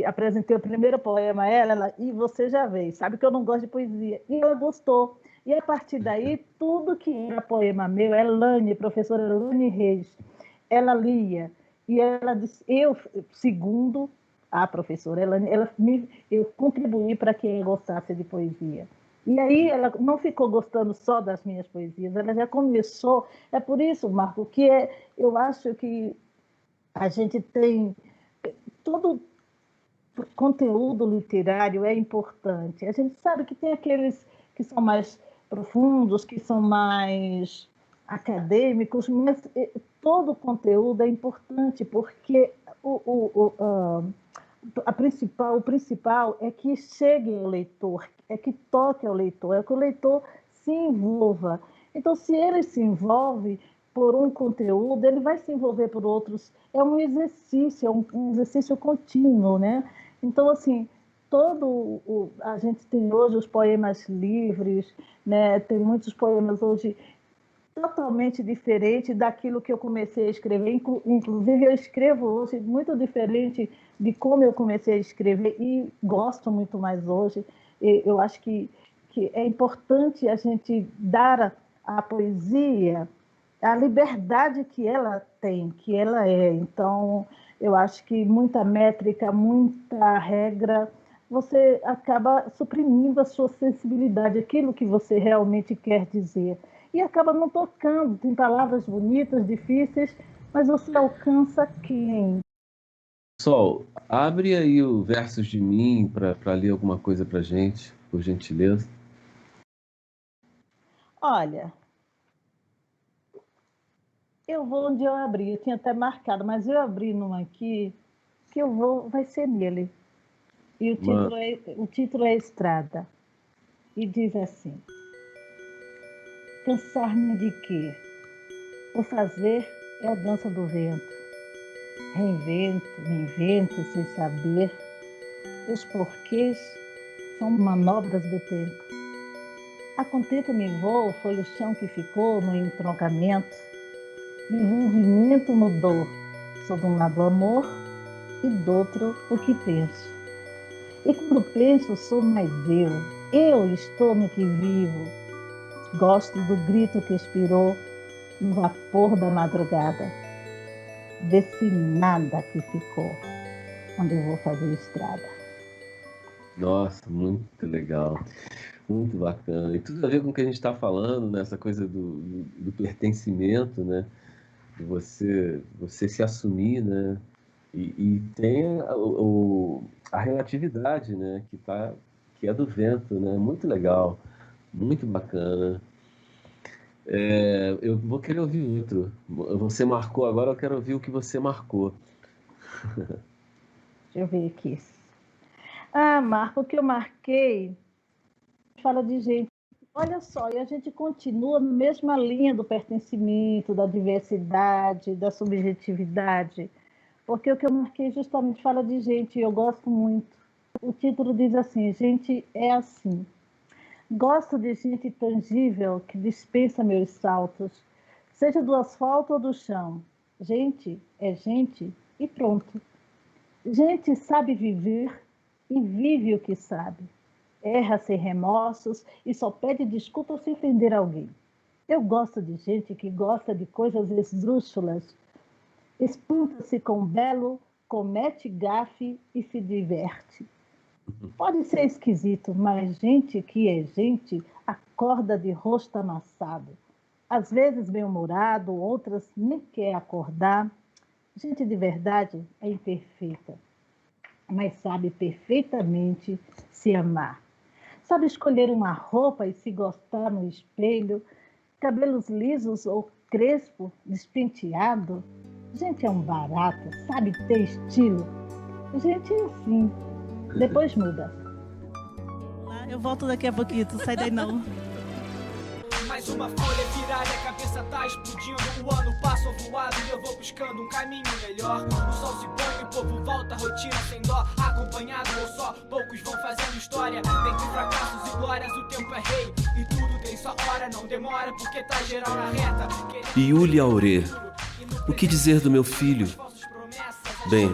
apresentei o primeiro poema a ela, e você já vê, sabe que eu não gosto de poesia. E ela gostou. E a partir daí, tudo que era poema meu, professora Elane Reis, ela lia. E ela disse, segundo a professora Elane, eu contribuí para que ela gostasse de poesia. E aí ela não ficou gostando só das minhas poesias, ela já começou. É por isso, Marco, que eu acho que a gente tem todo conteúdo literário é importante. A gente sabe que tem aqueles que são mais profundos, que são mais acadêmicos, mas todo conteúdo é importante, porque o principal é que chegue ao leitor, é que toque ao leitor, é que o leitor se envolva. Então, se ele se envolve por um conteúdo, ele vai se envolver por outros. É um exercício, um exercício contínuo, né? Então, assim, a gente tem hoje os poemas livres, né? Tem muitos poemas hoje totalmente diferente daquilo que eu comecei a escrever. Inclusive, eu escrevo hoje muito diferente de como eu comecei a escrever e gosto muito mais hoje. Eu acho que é importante a gente dar à poesia a liberdade que ela tem, que ela é. Então, eu acho que muita métrica, muita regra, você acaba suprimindo a sua sensibilidade, aquilo que você realmente quer dizer. E acaba não tocando. Tem palavras bonitas, difíceis, mas você alcança quem? Sol, abre aí o Versos de Mim para ler alguma coisa para gente, por gentileza. Olha, eu vou onde eu abri. Eu tinha até marcado, mas eu abri numa aqui que vai ser nele. E o título é Estrada. E diz assim: cansar-me de quê? O fazer é a dança do vento. Reinvento, me invento sem saber. Os porquês são manobras do tempo. A contento-me voo foi o chão que ficou no entroncamento. O envolvimento mudou. Sou de um lado o amor e do outro o que penso. E quando penso, sou mais eu. Eu estou no que vivo. Gosto do grito que expirou no vapor da madrugada. Desse nada que ficou, onde eu vou fazer estrada. Nossa, muito legal, muito bacana. E tudo a ver com o que a gente está falando, né? Essa coisa do pertencimento, né? De você se assumir, né? E tem a relatividade, né? Que é do vento, né? Muito legal, muito bacana. Eu vou querer ouvir outro. Você marcou agora, eu quero ouvir o que você marcou. Deixa eu ver aqui. Marco, o que eu marquei fala de gente. Olha só, e a gente continua na mesma linha do pertencimento, da diversidade, da subjetividade, porque o que eu marquei justamente fala de gente, e eu gosto muito. O título diz assim: gente é assim. Gosto de gente tangível que dispensa meus saltos, seja do asfalto ou do chão. Gente é gente e pronto. Gente sabe viver e vive o que sabe. Erra sem remorsos e só pede desculpa se ofender alguém. Eu gosto de gente que gosta de coisas esdrúxulas. Espanta-se com o belo, comete gafe e se diverte. Pode ser esquisito, mas gente que é gente acorda de rosto amassado. Às vezes bem-humorado, outras nem quer acordar. Gente de verdade é imperfeita, mas sabe perfeitamente se amar. Sabe escolher uma roupa e se gostar no espelho, cabelos lisos ou crespo, despenteado. Gente é um barato, sabe ter estilo. Gente é assim, depois muda. Eu volto daqui a pouquinho, tu sai daí não. Mais uma folha virada, a cabeça tá explodindo. O ano passa voado e eu vou buscando um caminho melhor. O sol se põe e o povo volta à rotina sem dó. Acompanhado ou só, poucos vão fazendo história. Dentre fracassos e glórias o tempo é rei. E tudo tem sua hora, não demora porque tá geral na reta. Yuli Aurê, o que dizer do meu filho? Bem,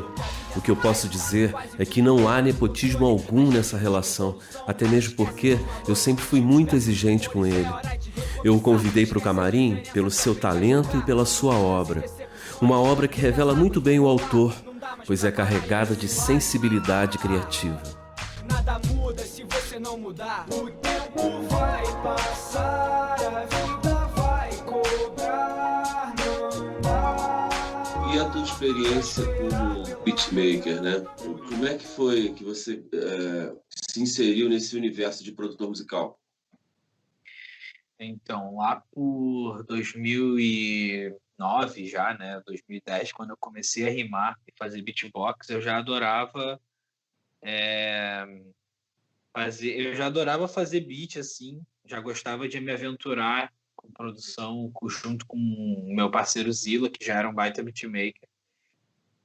o que eu posso dizer é que não há nepotismo algum nessa relação, até mesmo porque eu sempre fui muito exigente com ele. Eu o convidei para o camarim pelo seu talento e pela sua obra. Uma obra que revela muito bem o autor, pois é carregada de sensibilidade criativa. Nada muda se você não mudar. O tempo vai passar, a vida vai cobrar, não dá. E a tua experiência como beatmaker, né? Como é que foi que você se inseriu nesse universo de produtor musical? Então, lá por 2009 já, né, 2010, quando eu comecei a rimar e fazer beatbox, eu já adorava fazer beat, assim, já gostava de me aventurar com produção junto com o meu parceiro Zila, que já era um baita beatmaker.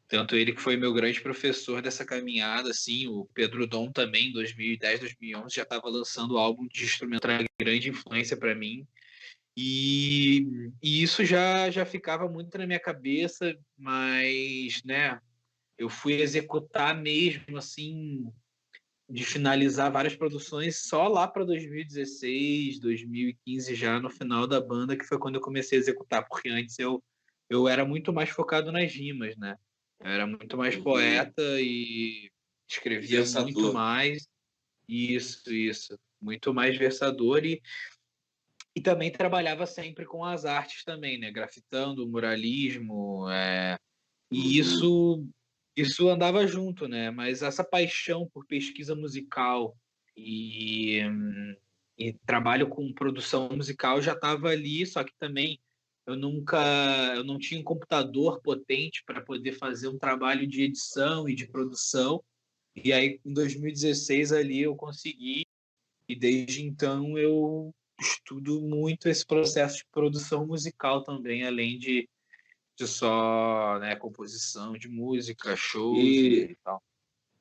Tanto ele que foi meu grande professor dessa caminhada, assim, o Pedro Dom também, em 2010, 2011, já estava lançando álbum de instrumento, era grande influência para mim. E isso já ficava muito na minha cabeça, mas, né, eu fui executar mesmo, assim, de finalizar várias produções só lá para 2016, 2015, já no final da banda, que foi quando eu comecei a executar, porque antes eu era muito mais focado nas rimas, né? Eu era muito mais poeta e escrevia muito mais. Isso. Muito mais versador e também trabalhava sempre com as artes também, né? Grafitando, muralismo, e isso andava junto, né? Mas essa paixão por pesquisa musical e trabalho com produção musical já estava ali, só que também eu não tinha um computador potente para poder fazer um trabalho de edição e de produção. E aí, em 2016, ali eu consegui, e desde então eu estudo muito esse processo de produção musical também, além de só, né, composição de música, shows e tal.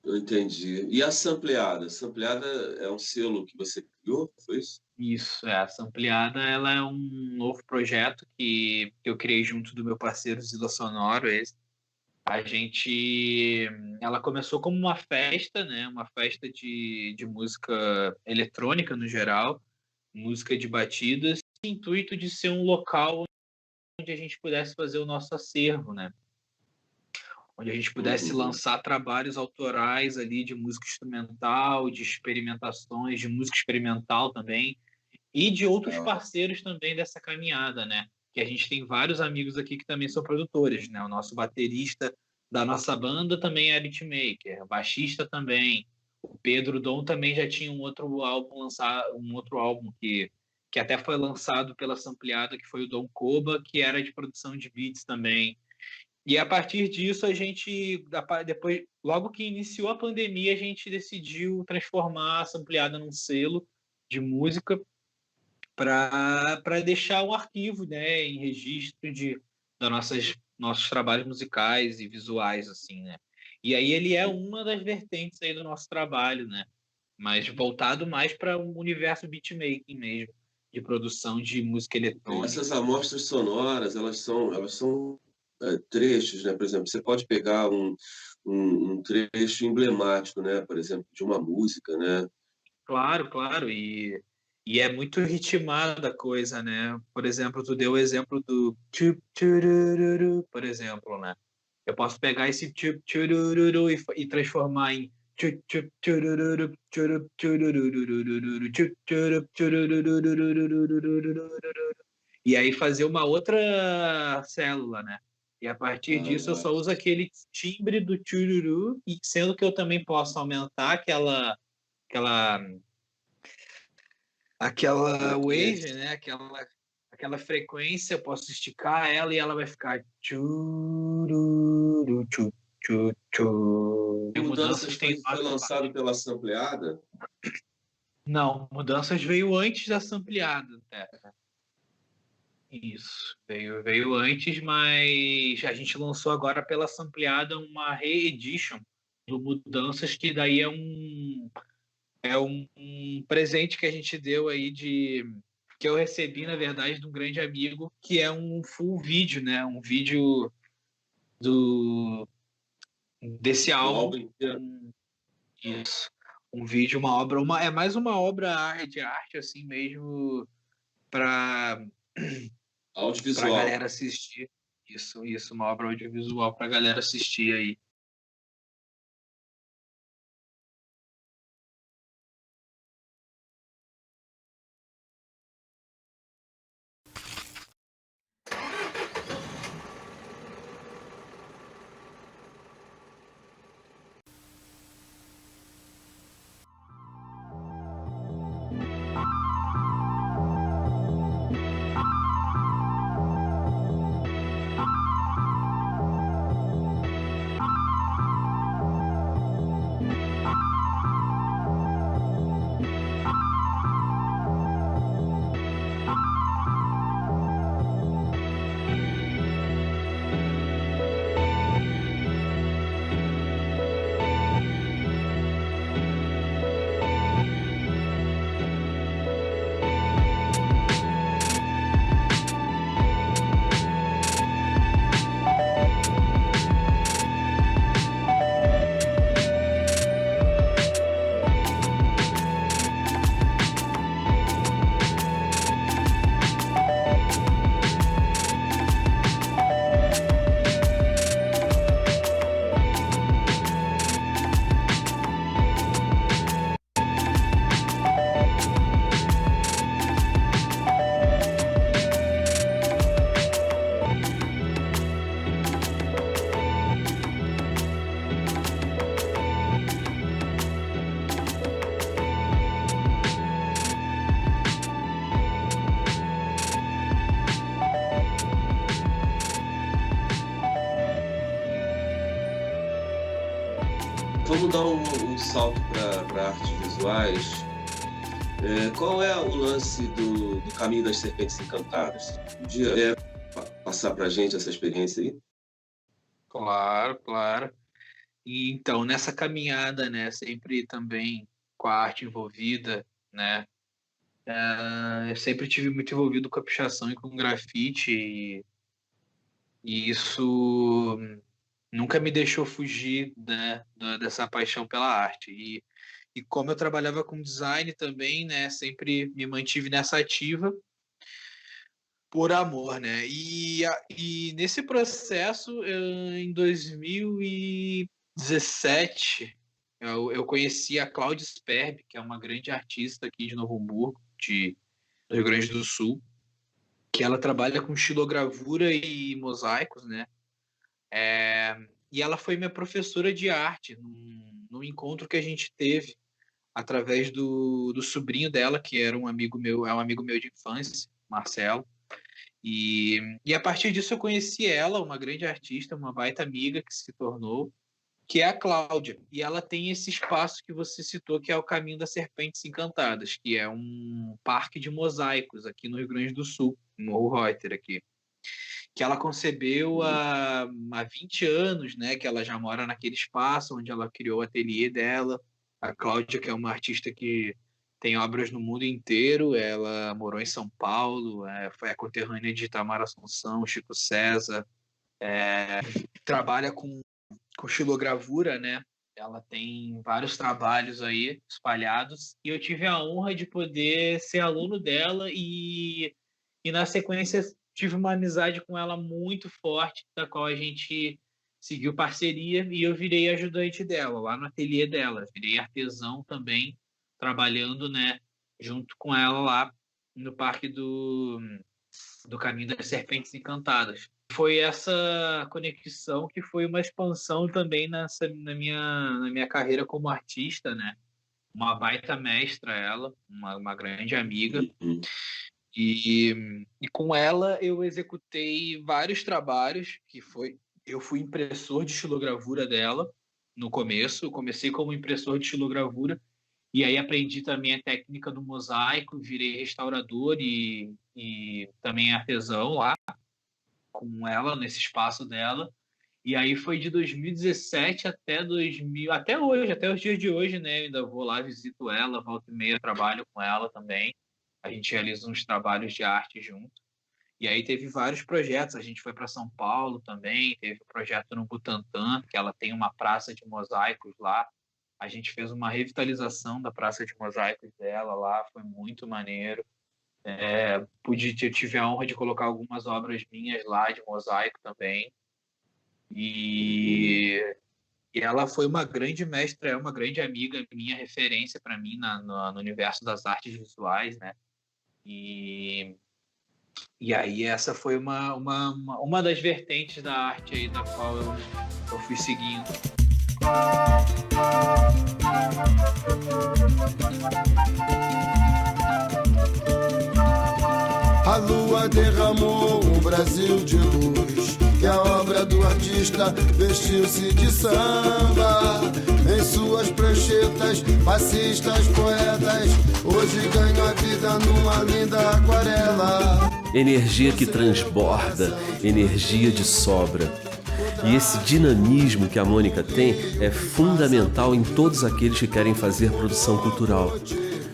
Eu entendi. E a Sampleada? A Sampleada é um selo que você criou, foi isso? Isso, a Sampleada, ela é um novo projeto que eu criei junto do meu parceiro Zila Sonoro. Ela começou como uma festa, né? Uma festa de música eletrônica no geral, música de batidas, com o intuito de ser um local onde a gente pudesse fazer o nosso acervo, né? Onde a gente pudesse lançar trabalhos autorais ali de música instrumental, de experimentações, de música experimental também, e de outros parceiros também dessa caminhada, né? Que a gente tem vários amigos aqui que também são produtores, né? O nosso baterista da nossa banda também é beatmaker, o baixista também, o Pedro Dom também já tinha um outro álbum que que até foi lançado pela Sampleada, que foi o Dom Koba, que era de produção de beats também. E a partir disso, a gente, depois, logo que iniciou a pandemia, a gente decidiu transformar a Sampleada num selo de música para deixar um arquivo, né, em registro das nossos trabalhos musicais e visuais, assim, né? E aí ele é uma das vertentes aí do nosso trabalho, né? Mas voltado mais para um universo beatmaking mesmo, de produção de música eletrônica. Essas amostras sonoras, elas são trechos, né? Por exemplo, você pode pegar um trecho emblemático, né? Por exemplo, de uma música, né? Claro, claro, e é muito ritmada a coisa, né? Por exemplo, tu deu o exemplo do tchup tchurururu, por exemplo, né? Eu posso pegar esse tchup tchurururu e transformar em tchup tchup tchurururu, tchurup tchurururu, tchup tchurup tchurururu, e aí fazer uma outra célula, né? E a partir disso eu só uso aquele timbre do tchururu, e sendo que eu também posso aumentar aquela wave, né? Aquela frequência, eu posso esticar ela e ela vai ficar tchururu, tchu, tchu, tchu. Mudanças foi lançado pela Sampleada? Não, Mudanças veio antes da Sampleada, né? Isso, veio antes, mas a gente lançou agora pela Sampleada uma reedition do Mudanças, que daí é um presente que a gente deu aí que eu recebi, na verdade, de um grande amigo, que é um full vídeo, né? Um vídeo desse álbum. Isso. Um vídeo, uma obra, é mais uma obra de arte, assim mesmo, para audiovisual. Pra galera assistir. Isso, uma obra audiovisual pra galera assistir aí. Vamos dar um salto para artes visuais. Qual é o lance do Caminho das Serpentes Encantadas? Podia passar para a gente essa experiência aí? Claro, claro. E, então, nessa caminhada, né, sempre também com a arte envolvida, né, eu sempre tive muito envolvido com a pichação e com grafite, e isso nunca me deixou fugir, né, dessa paixão pela arte. E como eu trabalhava com design também, né, sempre me mantive nessa ativa por amor, né? E nesse processo, em 2017, eu conheci a Cláudia Sperb, que é uma grande artista aqui de Novo Hamburgo, do Rio Grande do Sul, que ela trabalha com xilogravura e mosaicos, né? E ela foi minha professora de arte num encontro que a gente teve através do sobrinho dela, que era um amigo meu de infância, Marcelo. E a partir disso eu conheci ela, uma grande artista, uma baita amiga que se tornou, que é a Cláudia. E ela tem esse espaço que você citou, que é o Caminho das Serpentes Encantadas, que é um parque de mosaicos aqui no Rio Grande do Sul, no Morro Reuter aqui, que ela concebeu há 20 anos, né? Que ela já mora naquele espaço onde ela criou o ateliê dela. A Cláudia, que é uma artista que tem obras no mundo inteiro, ela morou em São Paulo, foi a conterrânea de Itamar Assunção, Chico César, trabalha com xilogravura, né? Ela tem vários trabalhos aí espalhados, e eu tive a honra de poder ser aluno dela e na sequência tive uma amizade com ela muito forte, da qual a gente seguiu parceria, e eu virei ajudante dela, lá no ateliê dela. Virei artesão também, trabalhando, né, junto com ela lá no Parque do Caminho das Serpentes Encantadas. Foi essa conexão que foi uma expansão também na minha carreira como artista, né? Uma baita mestra ela, uma grande amiga. E com ela eu executei vários trabalhos, eu fui impressor de xilogravura dela no começo. Eu comecei como impressor de xilogravura e aí aprendi também a técnica do mosaico, virei restaurador e também artesão lá com ela, nesse espaço dela. E aí foi de 2017 até hoje, até os dias de hoje, né? Eu ainda vou lá, visito ela, volta e meia, trabalho com ela também. A gente realiza uns trabalhos de arte junto. E aí teve vários projetos. A gente foi para São Paulo também, teve um projeto no Butantã, que ela tem uma praça de mosaicos lá. A gente fez uma revitalização da praça de mosaicos dela lá, foi muito maneiro. Eu tive a honra de colocar algumas obras minhas lá de mosaico também. E ela foi uma grande mestra, é uma grande amiga, minha referência para mim no universo das artes visuais, né? E aí essa foi uma das vertentes da arte aí, da qual eu fui seguindo. A lua derramou um Brasil de luz, e a obra do artista vestiu-se de samba. Em suas pranchetas, fascistas, poetas, hoje ganham a vida numa linda aquarela. Energia que transborda, energia de sobra. E esse dinamismo que a Mônica tem é fundamental em todos aqueles que querem fazer produção cultural.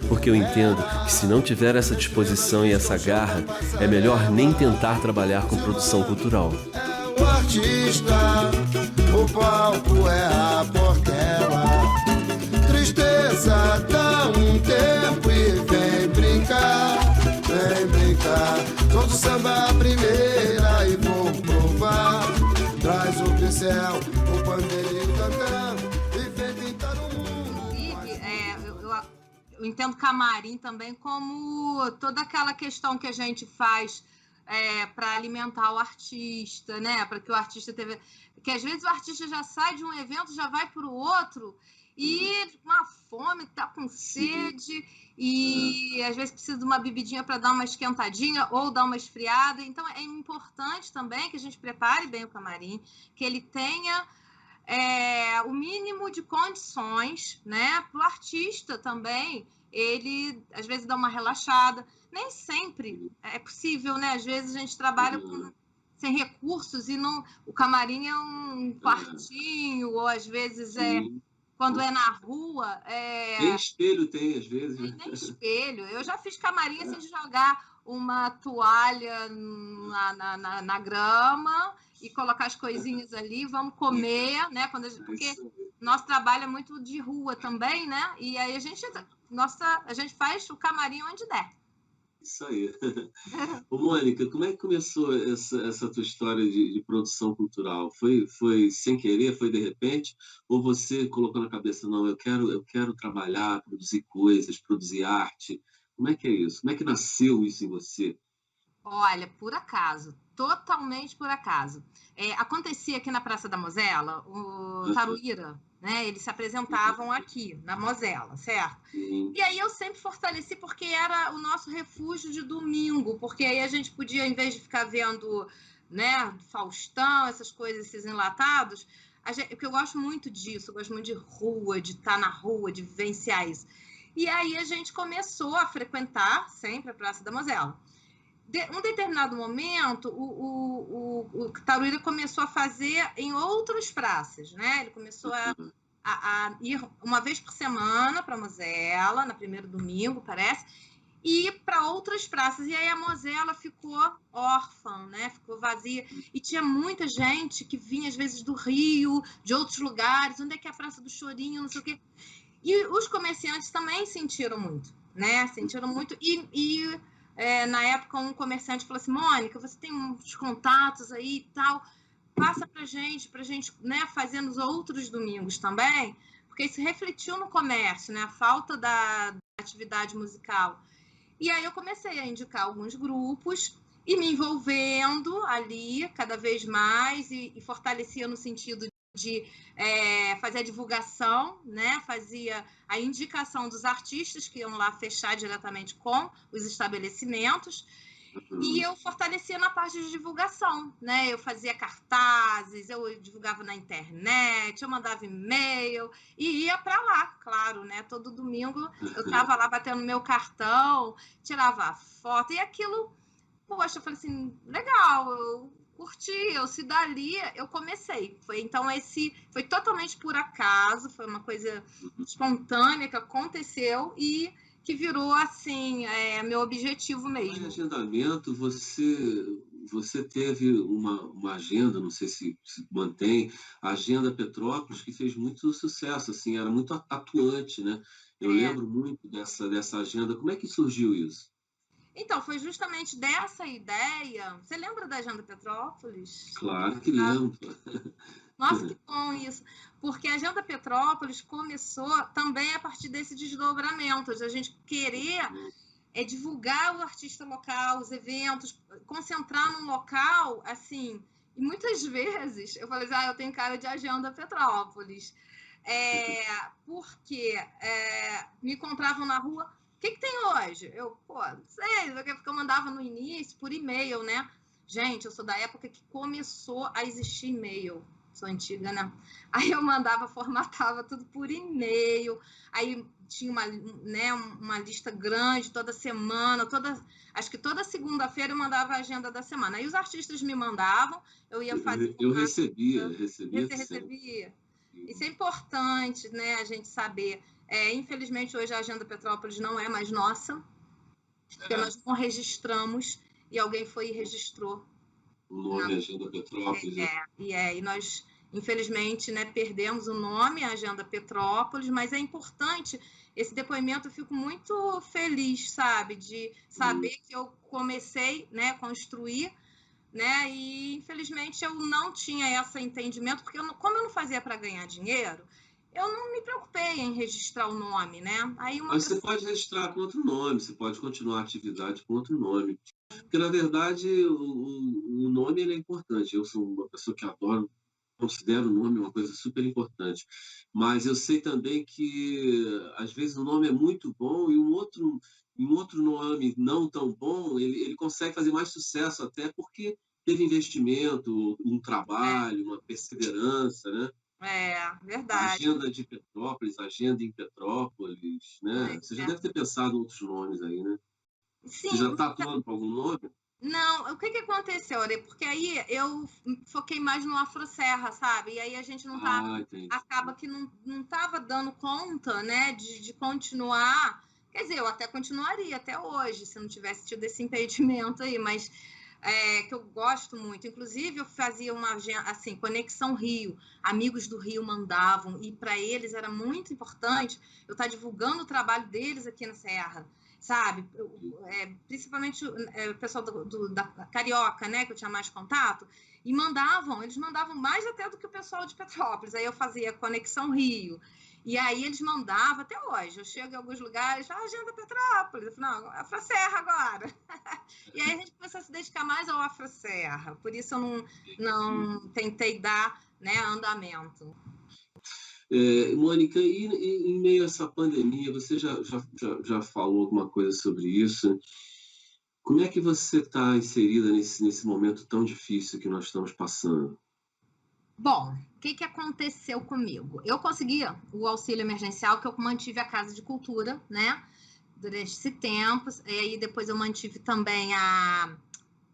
Porque eu entendo que se não tiver essa disposição e essa garra, é melhor nem tentar trabalhar com produção cultural. O artista, o palco é a portela. Tristeza dá um tempo e vem brincar, vem brincar. Todo samba a primeira e vou provar. Traz o pincel, o pandeiro cantando e vem pintar o mundo. Eu entendo camarim também como toda aquela questão que a gente faz para alimentar o artista, né? Para que o artista que às vezes o artista já sai de um evento, já vai para o outro e uma fome, tá com sede e às vezes precisa de uma bebidinha para dar uma esquentadinha ou dar uma esfriada. Então é importante também que a gente prepare bem o camarim, que ele tenha o mínimo de condições, né? Para o artista também, ele às vezes dá uma relaxada. Nem sempre é possível, né? Às vezes a gente trabalha sem recursos e o camarim é um quartinho, ou às vezes quando é na rua. Nem espelho tem, às vezes. Nem espelho. Eu já fiz camarim assim de jogar uma toalha na grama e colocar as coisinhas ali, vamos comer, né? Porque nosso trabalho é muito de rua também, né? E aí a gente faz o camarim onde der. Isso aí. Ô, Mônica, como é que começou essa tua história de produção cultural? Foi sem querer, foi de repente? Ou você colocou na cabeça, não, eu quero trabalhar, produzir coisas, produzir arte? Como é que é isso? Como é que nasceu isso em você? Olha, por acaso. totalmente por acaso. Acontecia aqui na Praça da Mosela, o Taruíra, né? Eles se apresentavam aqui, na Mosela, certo? E aí eu sempre fortaleci porque era o nosso refúgio de domingo, porque aí a gente podia, em vez de ficar vendo, né, Faustão, essas coisas, esses enlatados, porque eu gosto muito disso, eu gosto muito de rua, de estar na rua, de vivenciar isso. E aí a gente começou a frequentar sempre a Praça da Mosela. Um determinado momento, o Taruíra começou a fazer em outras praças, né? Ele começou a ir uma vez por semana para a Mosela, no primeiro domingo, parece, e para outras praças. E aí a Mosela ficou órfã, né? Ficou vazia. E tinha muita gente que vinha, às vezes, do Rio, de outros lugares. Onde é que é a Praça do Chorinho, não sei o quê. E os comerciantes também sentiram muito, né? Sentiram muito. Na época, um comerciante falou assim: Mônica, você tem uns contatos aí e tal, passa pra gente, né, fazer nos outros domingos também, porque isso refletiu no comércio, né? A falta da atividade musical. E aí eu comecei a indicar alguns grupos e me envolvendo ali cada vez mais e fortalecia no sentido de fazer a divulgação, né? Fazia a indicação dos artistas que iam lá fechar diretamente com os estabelecimentos, e eu fortalecia na parte de divulgação, né? Eu fazia cartazes, eu divulgava na internet, eu mandava e-mail e ia para lá, claro, né? Todo domingo eu estava lá batendo meu cartão, tirava foto, e aquilo, poxa, eu falei assim, legal, eu curti, se dali eu comecei. Foi totalmente por acaso, foi uma coisa espontânea que aconteceu e que virou, assim, meu objetivo mesmo. Em agendamento, você teve uma agenda, não sei se mantém, a Agenda Petrópolis, que fez muito sucesso, assim, era muito atuante, né? Eu lembro muito dessa agenda. Como é que surgiu isso? Então, foi justamente dessa ideia. Você lembra da Agenda Petrópolis? Claro que lembro. Nossa, que bom isso. Porque a Agenda Petrópolis começou também a partir desse desdobramento, de a gente querer divulgar o artista local, os eventos, concentrar num local, assim. E muitas vezes eu falei assim, eu tenho cara de Agenda Petrópolis. Porque me encontravam na rua. O que tem hoje? Eu, não sei, porque eu mandava no início por e-mail, né? Gente, eu sou da época que começou a existir e-mail. Sou antiga, né? Aí eu mandava, formatava tudo por e-mail. Aí tinha uma lista grande toda semana, acho que toda segunda-feira eu mandava a agenda da semana. Aí os artistas me mandavam, eu ia fazer. Eu recebia. Isso é importante, né? A gente saber. Infelizmente, hoje a Agenda Petrópolis não é mais nossa, porque nós não registramos e alguém foi e registrou. O nome Agenda Petrópolis. E nós, infelizmente, né, perdemos o nome, Agenda Petrópolis, mas é importante esse depoimento. Eu fico muito feliz, sabe, de saber que eu comecei, né, a construir, né, e infelizmente eu não tinha esse entendimento, porque como eu não fazia para ganhar dinheiro, eu não me preocupei em registrar o nome, né? Mas você pode registrar com outro nome, você pode continuar a atividade com outro nome. Porque, na verdade, o nome ele é importante. Eu sou uma pessoa que adoro, considero o nome uma coisa super importante. Mas eu sei também que, às vezes, o nome é muito bom e um outro nome não tão bom, ele consegue fazer mais sucesso, até porque teve investimento, um trabalho, uma perseverança, né? Verdade. Agenda de Petrópolis, Agenda em Petrópolis, né? Você já deve ter pensado em outros nomes aí, né? Sim. Você já está atuando para algum nome? Não, o que aconteceu, porque aí eu foquei mais no Afroserra, sabe? E aí a gente não acaba que não estava dando conta, né, de continuar. Quer dizer, eu até continuaria até hoje, se não tivesse tido esse impedimento aí, mas que eu gosto muito. Inclusive, eu fazia uma assim, Conexão Rio. Amigos do Rio mandavam, e para eles era muito importante eu estar divulgando o trabalho deles aqui na Serra, sabe? Principalmente o pessoal da Carioca, né, que eu tinha mais contato, e eles mandavam mais até do que o pessoal de Petrópolis. Aí eu fazia Conexão Rio. E aí eles mandavam até hoje. Eu chego em alguns lugares, agenda Petrópolis. Eu falo, não, Afroserra agora. E aí a gente começou a se dedicar mais ao Afroserra. Por isso eu não tentei dar, né, andamento. Mônica, e em meio a essa pandemia, você já falou alguma coisa sobre isso? Como é que você está inserida nesse momento tão difícil que nós estamos passando? Bom, o que aconteceu comigo? Eu consegui o auxílio emergencial, que eu mantive a Casa de Cultura, né? Durante esse tempo. E aí depois eu mantive também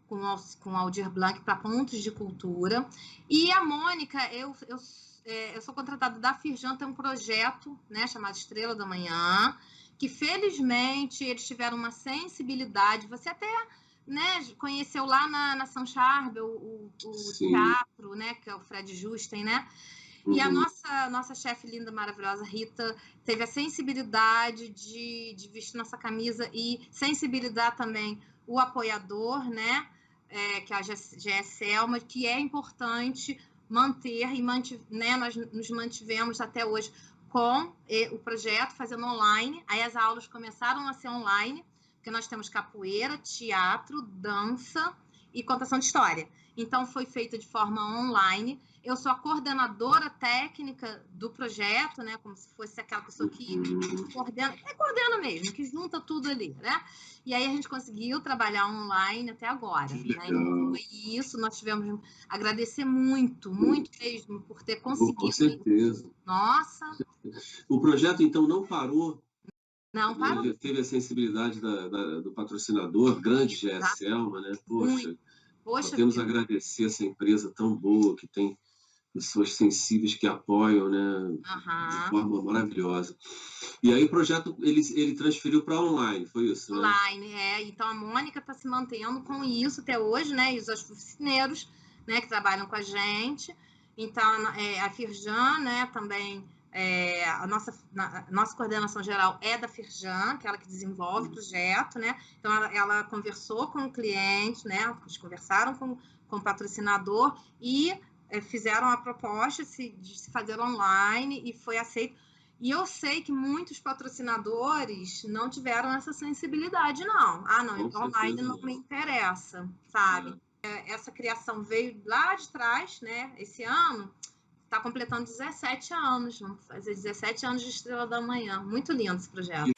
com o Aldir Blanc para pontos de cultura. E a Mônica, eu sou contratada da Firjan, tem um projeto, né, chamado Estrela da Manhã, que felizmente eles tiveram uma sensibilidade. Você até, né, conheceu lá na São Charbel o teatro, né, que é o Fred Justen, né? E a nossa chefe linda, maravilhosa, Rita, teve a sensibilidade de vestir nossa camisa e sensibilizar também o apoiador, né, que é a GE Selma, que é importante manter né, nós nos mantivemos até hoje com o projeto, fazendo online. Aí as aulas começaram a ser online, porque nós temos capoeira, teatro, dança e contação de história. Então, foi feita de forma online. Eu sou a coordenadora técnica do projeto, né? Como se fosse aquela pessoa que coordena mesmo, que junta tudo ali, né? E aí a gente conseguiu trabalhar online até agora, né? Então, foi isso, nós tivemos agradecer muito mesmo por ter conseguido. Com certeza. Nossa! O projeto, então, não parou? Não parou. Teve a sensibilidade do patrocinador, grande GE Selma, né? Poxa, temos a agradecer essa empresa tão boa, que tem pessoas sensíveis que apoiam, né? De forma maravilhosa. E aí o projeto, ele transferiu para online, foi isso, né? Online, Então a Mônica está se mantendo com isso até hoje, né? E os oficineiros, né, que trabalham com a gente. Então, a Firjan, né, também... a nossa coordenação geral é da Firjan, que é ela que desenvolve o projeto, né? Então, ela conversou com o cliente, né? Eles conversaram com o patrocinador e fizeram a proposta de se fazer online e foi aceito. E eu sei que muitos patrocinadores não tiveram essa sensibilidade, não. Não, online não me interessa, sabe? Essa criação veio lá de trás, né? Esse ano... Está completando 17 anos, vamos fazer 17 anos de Estrela da Manhã. Muito lindo esse projeto.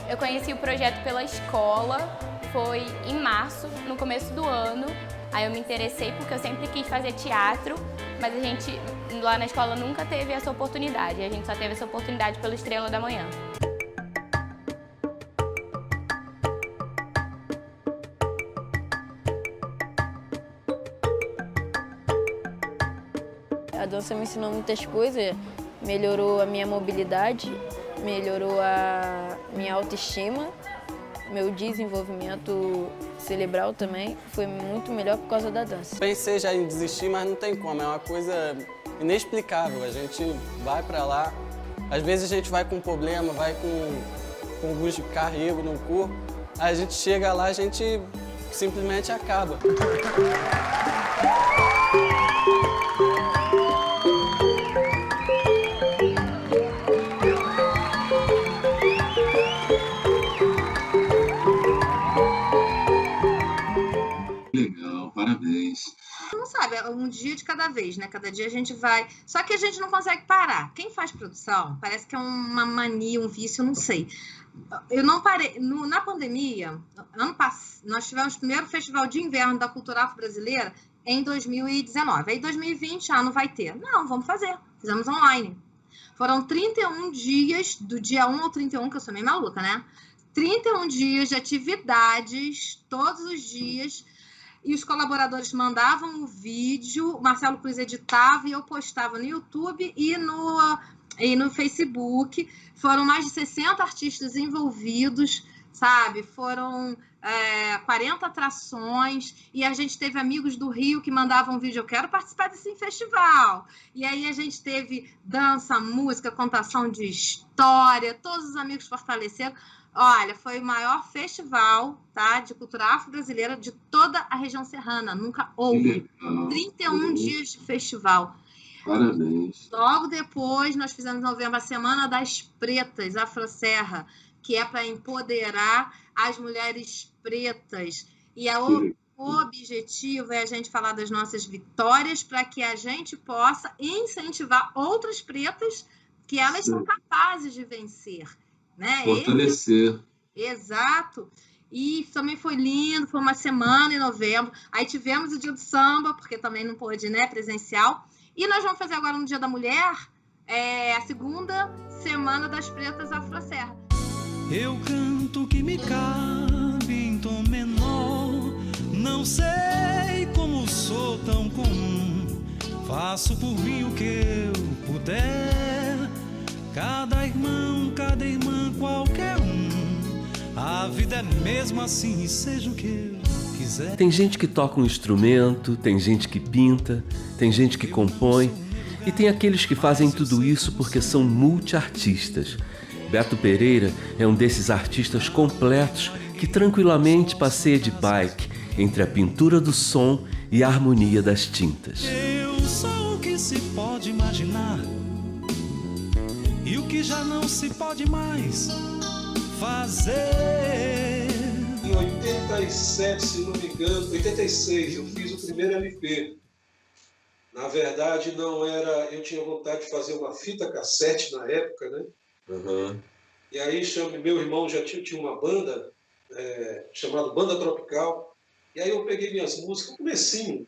Eu conheci o projeto pela escola, foi em março, no começo do ano. Aí eu me interessei porque eu sempre quis fazer teatro, mas a gente lá na escola nunca teve essa oportunidade. A gente só teve essa oportunidade pelo Estrela da Manhã. A dança me ensinou muitas coisas, melhorou a minha mobilidade, melhorou a minha autoestima, meu desenvolvimento cerebral também foi muito melhor por causa da dança. Pensei já em desistir, mas não tem como, é uma coisa inexplicável. A gente vai pra lá, às vezes a gente vai com um problema, vai com alguns carregos no corpo, aí a gente chega lá, a gente simplesmente acaba. Parabéns. Não sabe, é um dia de cada vez, né? Cada dia a gente vai... Só que a gente não consegue parar. Quem faz produção, parece que é uma mania, um vício, eu não sei. Eu não parei... Na pandemia, ano passado, nós tivemos o primeiro Festival de Inverno da Cultura Afro-Brasileira em 2019. Aí, em 2020, não vai ter. Não, vamos fazer. Fizemos online. Foram 31 dias, do dia 1 ao 31, que eu sou meio maluca, né? 31 dias de atividades, todos os dias... e os colaboradores mandavam o vídeo, o Marcelo Cruz editava e eu postava no YouTube e no Facebook. Foram mais de 60 artistas envolvidos, sabe? Foram 40 atrações, e a gente teve amigos do Rio que mandavam vídeo, eu quero participar desse festival. E aí a gente teve dança, música, contação de história, todos os amigos fortaleceram. Olha, foi o maior festival, tá, de cultura afro-brasileira de toda a região serrana. Nunca houve. 31 dias de festival. Parabéns. Logo depois, nós fizemos em novembro a Semana das Pretas, Afroserra, que é para empoderar as mulheres pretas. E o objetivo é a gente falar das nossas vitórias para que a gente possa incentivar outras pretas que elas são capazes de vencer. Né? Fortalecer. Exato. E também foi lindo, foi uma semana em novembro. Aí tivemos o dia do samba, porque também não pôde, né, presencial. E nós vamos fazer agora no Dia da Mulher, a segunda Semana das Pretas Afroserra. Eu canto que me cabe em tom menor, não sei como sou tão comum, faço por mim o que eu puder, cada irmão, cada irmã, qualquer um, a vida é mesmo assim, seja o que eu quiser. Tem gente que toca um instrumento, tem gente que pinta, tem gente que compõe, e tem aqueles que fazem tudo isso porque são multiartistas. Beto Pereira é um desses artistas completos que tranquilamente passeia de bike entre a pintura do som e a harmonia das tintas. Eu sou o que se pode imaginar e o que já não se pode mais fazer. Em 87, se não me engano, 86, eu fiz o primeiro LP. Na verdade, não era... Eu tinha vontade de fazer uma fita cassete na época, né? Uhum. E aí, meu irmão já tinha uma banda chamada Banda Tropical. E aí eu peguei minhas músicas, comecinho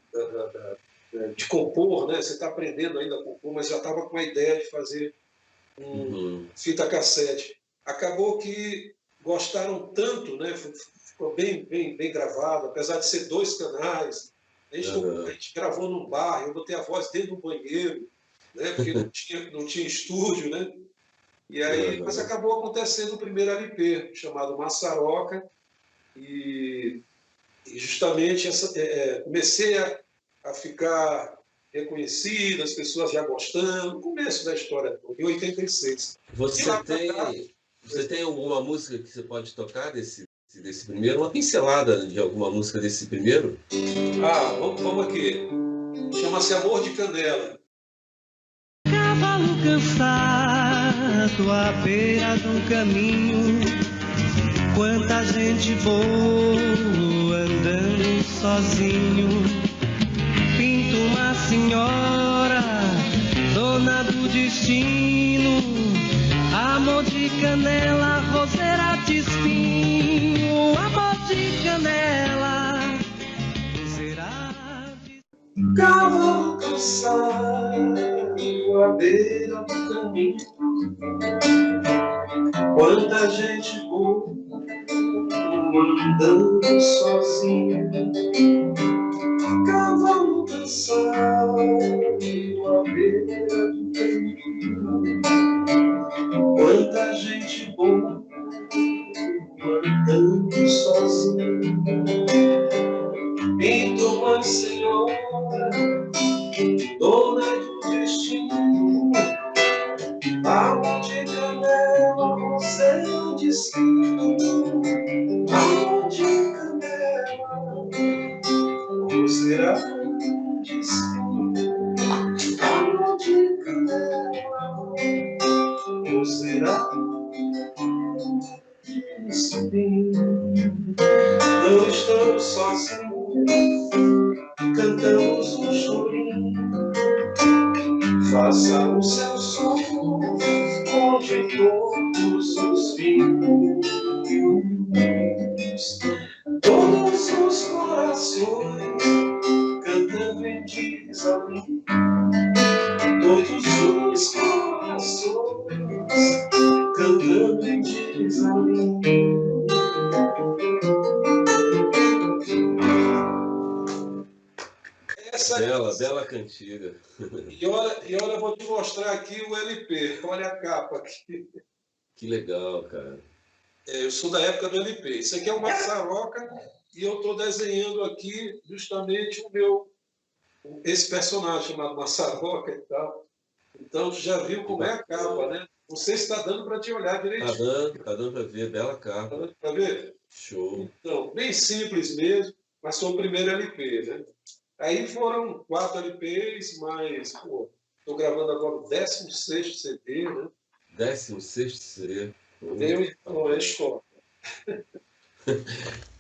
de compor, né? Você está aprendendo ainda a compor, mas já estava com a ideia de fazer fita cassete. Acabou que gostaram tanto, né? Ficou bem gravado, apesar de ser 2 canais. A gente gravou num bar, eu botei a voz dentro do banheiro, né? Porque não tinha estúdio, né? E aí, mas acabou acontecendo o primeiro LP, chamado Massaroca, e justamente comecei a ficar reconhecido, as pessoas já gostando, no começo da história, em 86. Você tem alguma música que você pode tocar desse primeiro? Uma pincelada de alguma música desse primeiro? Vamos aqui. Chama-se Amor de Canela. Cavalo cansado à beira do caminho, quanta gente boa andando sozinho. Pinto uma senhora, dona do destino, amor de canela, roseira de espinho, amor de canela, roseira de... Cavalo cansado à beira do caminho, quanta gente boa andando sozinho. Cavalo cansado à beira do caminho, quanta gente boa andando sozinho. Pinto uma senhora, dona do destino, amor de canela, roseira de espinho, amor de canela, roseira de espinho, amor de canela, roseira de espinho. Não estamos sozinhos, cantamos um chorinho. Faça o seu som, onde todos os vinhos, todos os corações cantando em desalinho. Todos os corações cantando em desalinho. Bela cantiga. E olha, eu vou te mostrar aqui o LP. Olha a capa aqui. Que legal, cara. Eu sou da época do LP. Isso aqui é uma Maçaroca e eu estou desenhando aqui justamente esse personagem chamado Maçaroca e tal. Então, tu já viu como é a capa, né? Não sei se está dando para te olhar direitinho. Tá dando para ver. Bela capa. Tá dando para ver? Show. Então, bem simples mesmo, mas foi o primeiro LP, né? Aí foram 4 LPs, mas, pô, estou gravando agora o 16º CD, né? 16º CD. É história.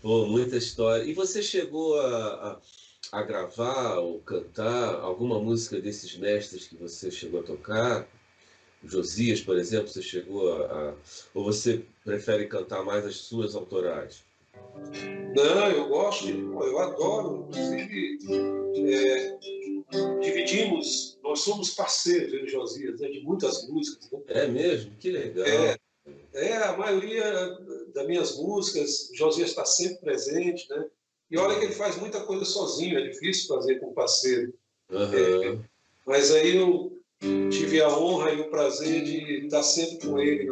Pô, muita história. E você chegou a gravar ou cantar alguma música desses mestres que você chegou a tocar? Josias, por exemplo, você chegou ou você prefere cantar mais as suas autorais? Não, eu gosto, eu adoro. Inclusive, dividimos, nós somos parceiros, eu e Josias, né, de muitas músicas. Né? É mesmo? Que legal. A maioria das minhas músicas, Josias está sempre presente, né? E olha que ele faz muita coisa sozinho, é difícil fazer com parceiro. Uhum. Mas aí eu tive a honra e o prazer de estar sempre com ele.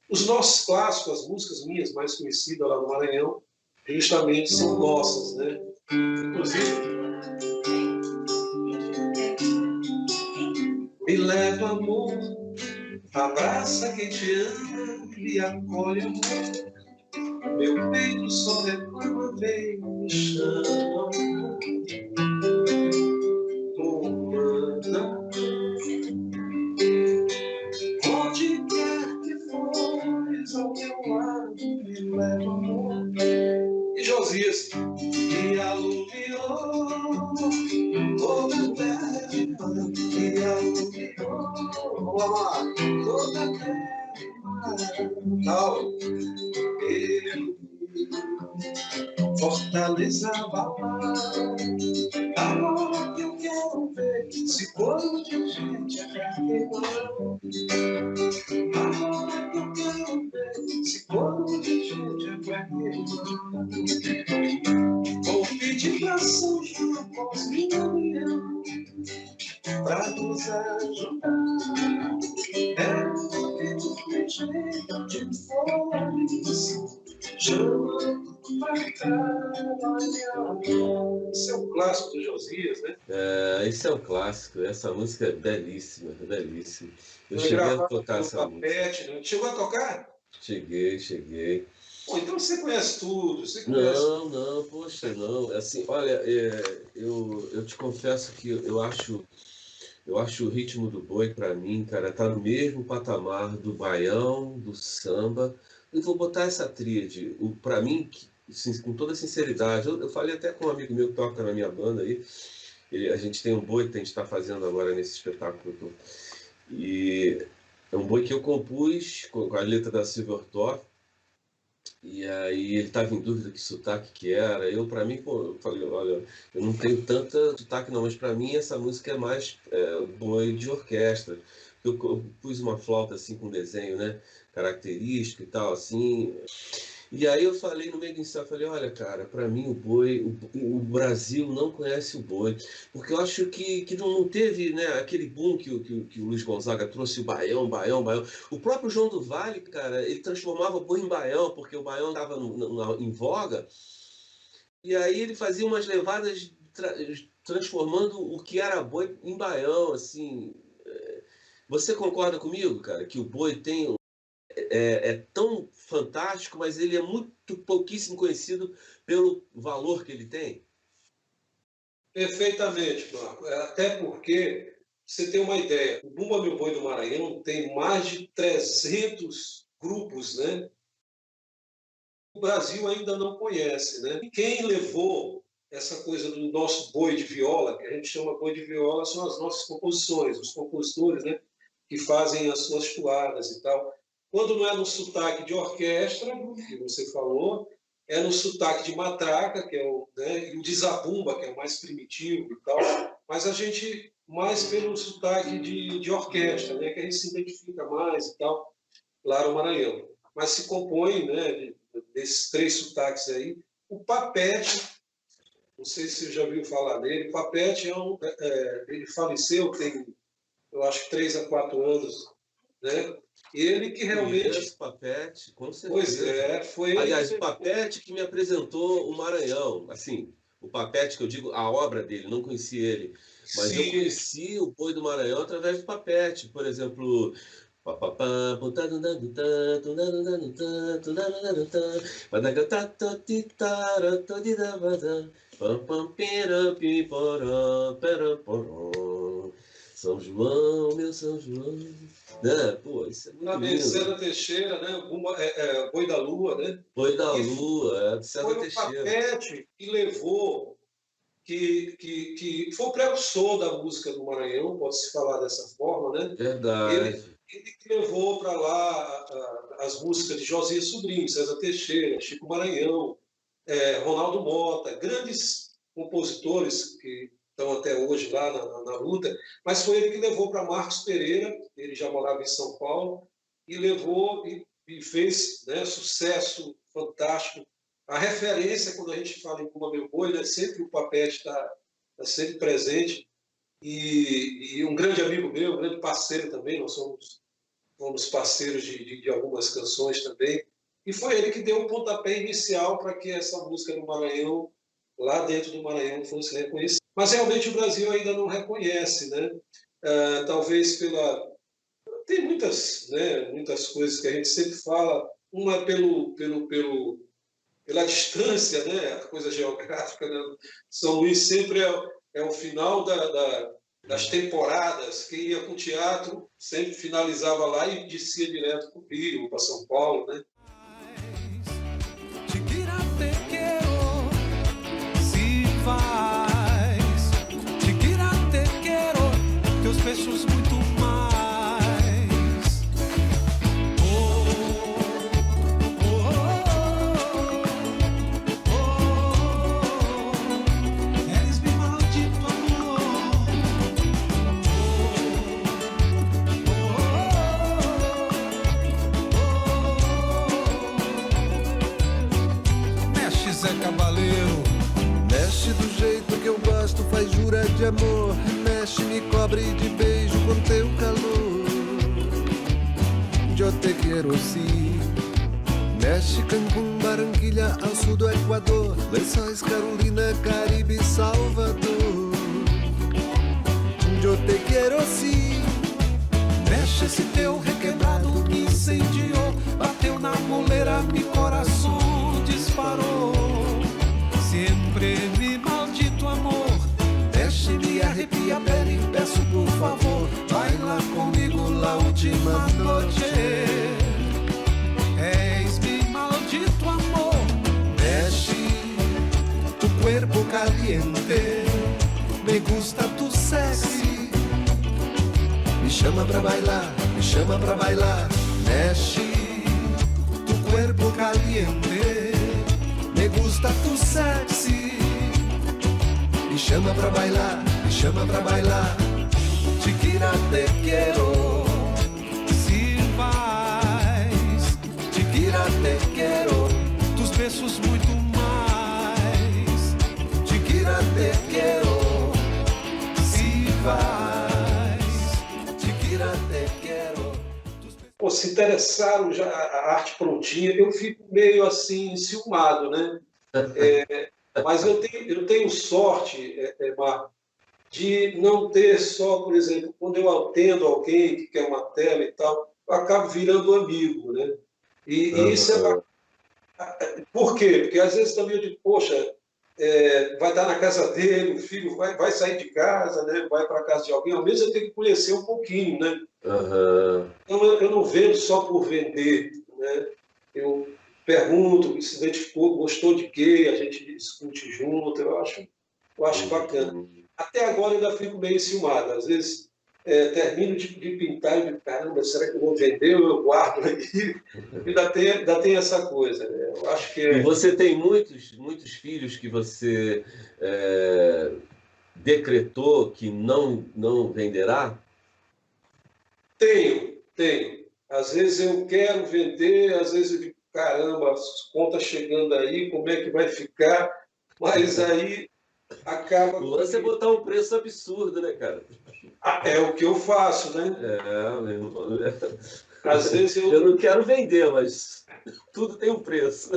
Os nossos clássicos, as músicas minhas mais conhecidas lá no Maranhão, justamente são nossas, né? Inclusive, me leva, amor, abraça quem te ama, me acolhe, amor. Meu peito só reclama, vem, me chama. Humana, onde quer que fores, ao meu lado, me leva, amor. E Josias, me alumiou toda a terra, me alumiou, vamos lá, toda a terra, tal. Fortaleza abalar, amor que eu quero ver, se quando de gente é pra queimar. Amor que eu quero ver, se quando de gente é pra queimar. Vou pedir pra São João, minha união, pra nos ajudar. É um jeito de flores, chama pra trabalhar. Esse é um clássico do Josias, né? Esse é um clássico. Essa música é belíssima, belíssima. Eu cheguei a tocar essa música. Né? Chegou a tocar? Cheguei. Pô, então você conhece tudo, você conhece. Não, poxa, não. Assim, olha, eu te confesso que eu acho o ritmo do boi, para mim, cara, tá no mesmo patamar do baião, do samba. Eu vou botar essa tríade. Para mim, com toda sinceridade, eu falei até com um amigo meu que toca na minha banda aí. A gente tem um boi que a gente está fazendo agora nesse espetáculo. E é um boi que eu compus com a letra da Silvia Ortoff. E aí ele estava em dúvida que sotaque que era. Para mim, eu falei, olha, eu não tenho tanta sotaque não, mas para mim essa música é mais boi de orquestra. Eu pus uma flauta assim com desenho, né, característico e tal, assim. E aí eu falei no meio do ensaio, falei, olha, cara, para mim o boi, o Brasil não conhece o boi, porque eu acho que não teve, né, aquele boom que o Luiz Gonzaga trouxe, o baião. O próprio João do Vale, cara, ele transformava o boi em baião, porque o baião estava em voga, e aí ele fazia umas levadas transformando o que era boi em baião, assim. Você concorda comigo, cara, que o boi tem... É tão fantástico, mas ele é muito pouquíssimo conhecido pelo valor que ele tem? Perfeitamente, Marco. Até porque, você tem uma ideia, o Bumba Meu Boi do Maranhão tem mais de 300 grupos, né? O Brasil ainda não conhece, né? E quem levou essa coisa do nosso boi de viola, que a gente chama boi de viola, são as nossas composições, os compositores, né? Que fazem as suas toadas e tal. Quando não é no sotaque de orquestra, que você falou, é no sotaque de matraca, que é e o de zabumba, que é o mais primitivo e tal, mas a gente mais pelo sotaque de orquestra, né, que a gente se identifica mais e tal, lá no Maranhão. Mas se compõe, né, desses 3 sotaques aí, o papete, não sei se você já ouviu falar dele. O Papete ele faleceu tem, eu acho, 3 a 4 anos, né? Ele que realmente... O Papete, com certeza. Pois é, foi... Aliás, o Papete que me apresentou o Maranhão, assim, o Papete que eu digo, a obra dele, não conheci ele, mas Sim. eu conheci o Boi do Maranhão através do Papete, por exemplo... São João, meu São João. Né? Pô, isso é muito lindo. César Teixeira, né? Boi da Lua, né? Boi da Lua, de César foi Teixeira. Foi o Papete que levou, que foi o precursor da música do Maranhão, pode-se falar dessa forma, né? Verdade. Ele que levou para lá as músicas de Josias Sobrinho, César Teixeira, Chico Maranhão, Ronaldo Mota, grandes compositores que estão até hoje lá na luta, mas foi ele que levou para Marcos Pereira, ele já morava em São Paulo, e levou e fez, né, sucesso fantástico. A referência, quando a gente fala em Puma Meu Boi, né, sempre o Papete está sempre presente, e um grande amigo meu, um grande parceiro também, nós fomos parceiros de algumas canções também, e foi ele que deu o pontapé inicial para que essa música do Maranhão, lá dentro do Maranhão, fosse reconhecida. Mas realmente o Brasil ainda não reconhece, né? Talvez tem muitas, né, muitas coisas que a gente sempre fala, uma pela distância, né, a coisa geográfica, né? São Luís sempre é o final das temporadas. Quem ia com o teatro sempre finalizava lá e descia direto para o Rio, para São Paulo, né? Teus peixes muito mais. Eres mi maldito amor. Mexe, Zé Cavaleiro. Mexe do jeito que eu gosto, faz jura de amor. Mexe, me cobre de beijo com teu calor. Eu te quero sim. Mexe, Cancún, Barranquilla, ao sul do Equador, Lençóis, Carolina, Caribe, Salvador. Eu te quero sim. Mexe esse teu requebrado me incendiou. Bateu na moleira, meu coração disparou. Sempre mi maldito amor. Mexe-me, arrepia a pele, peço por favor. Baila comigo la última noche. És mi maldito amor. Mexe, tu cuerpo caliente, me gusta tu sexy. Me chama pra bailar, me chama pra bailar. Mexe, tu cuerpo caliente, me gusta tu sexy. Me chama pra bailar, me chama pra bailar. Chiquira, te quero. Se vais, Chiquira, te quero. tus beijos muito mais. Chiquira, te quero. Se vais, Chiquira, te quero. Pô, se interessaram já a arte prontinha, eu fico meio assim enciumado, né? Mas eu tenho sorte, Marco, de não ter só, por exemplo, quando eu atendo alguém que quer uma tela e tal, eu acabo virando amigo, né? E isso por quê? Porque às vezes também eu digo, poxa, vai estar na casa dele, o filho vai sair de casa, né? Vai para a casa de alguém, ao menos eu tenho que conhecer um pouquinho, né? Então eu não vendo só por vender, né? Eu pergunto, se identificou, gostou de quê, a gente discute junto, eu acho bacana. Até agora eu ainda fico meio enciumado, às vezes termino de pintar e digo, caramba, será que eu vou vender ou eu guardo aqui? Ainda tem essa coisa, né? Eu acho que E você tem muitos filhos que você decretou que não venderá? Tenho. Às vezes eu quero vender, às vezes eu digo, caramba, as contas chegando aí, como é que vai ficar? Mas aí acaba... O lance é botar um preço absurdo, né, cara? É o que eu faço, né? Às vezes eu não quero vender, mas tudo tem um preço.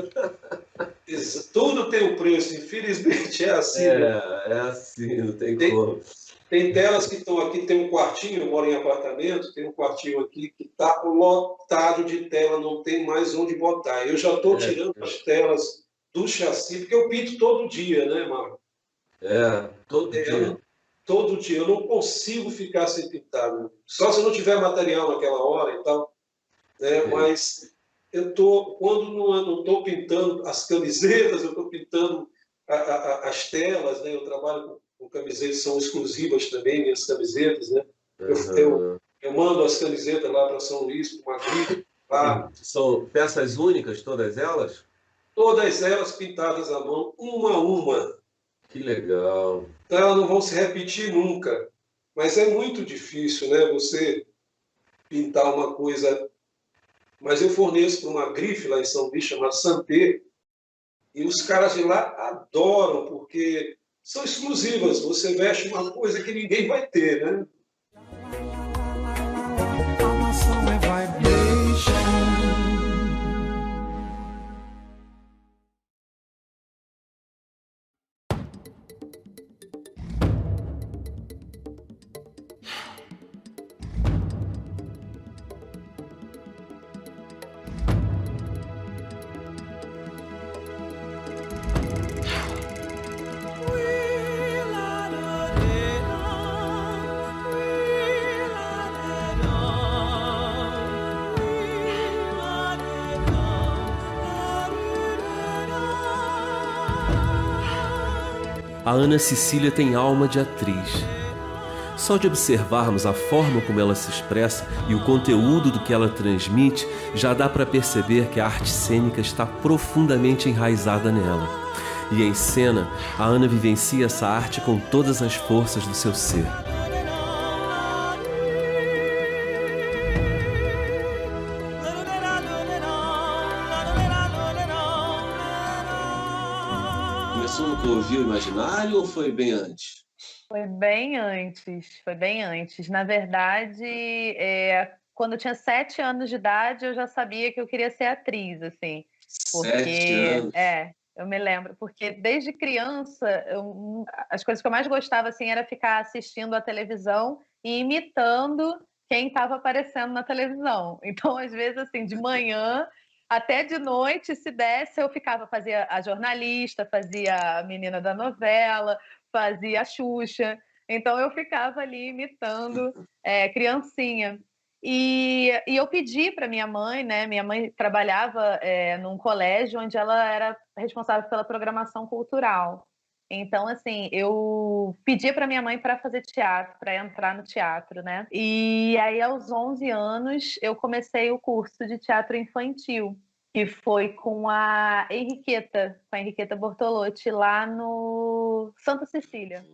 Tudo tem um preço, infelizmente é assim. É assim, não tem como. Tem telas que estão aqui, tem um quartinho, eu moro em apartamento, tem um quartinho aqui que está lotado de tela, não tem mais onde botar. Eu já estou tirando as telas do chassi, porque eu pinto todo dia, né, Marco? Todo dia. Todo dia. Eu não consigo ficar sem pintar, né? Só se eu não tiver material naquela hora e tal. Né? Mas quando não estou pintando as camisetas, eu estou pintando as telas, né? Eu trabalho com camisetas, são exclusivas também, minhas camisetas, né? Eu mando as camisetas lá para São Luís, para uma grife. São peças únicas, todas elas? Todas elas pintadas à mão, uma a uma. Que legal. Então, elas não vão se repetir nunca. Mas é muito difícil, né? Você pintar uma coisa... Mas eu forneço para uma grife lá em São Luís, chamada Santé, e os caras de lá adoram, porque são exclusivas. Você veste uma coisa que ninguém vai ter, né? A Ana Cecília tem alma de atriz. Só de observarmos a forma como ela se expressa e o conteúdo do que ela transmite, já dá para perceber que a arte cênica está profundamente enraizada nela. E em cena, a Ana vivencia essa arte com todas as forças do seu ser. Começou no Covil Imaginário ou foi bem antes? Foi bem antes, foi bem antes. Na verdade, quando eu tinha 7 anos de idade, eu já sabia que eu queria ser atriz, assim. 7 anos? Eu me lembro, porque desde criança, as coisas que eu mais gostava, assim, era ficar assistindo a televisão e imitando quem estava aparecendo na televisão. Então, às vezes, assim, de manhã até de noite, se desse, fazia a jornalista, fazia a menina da novela, fazia a Xuxa. Então, eu ficava ali imitando criancinha. E eu pedi para minha mãe, né? Minha mãe trabalhava num colégio onde ela era responsável pela programação cultural. Então, assim, eu pedi para minha mãe para fazer teatro, para entrar no teatro, né? E aí, aos 11 anos, eu comecei o curso de teatro infantil, que foi com a Henriqueta Bortolotti, lá no Santa Cecília.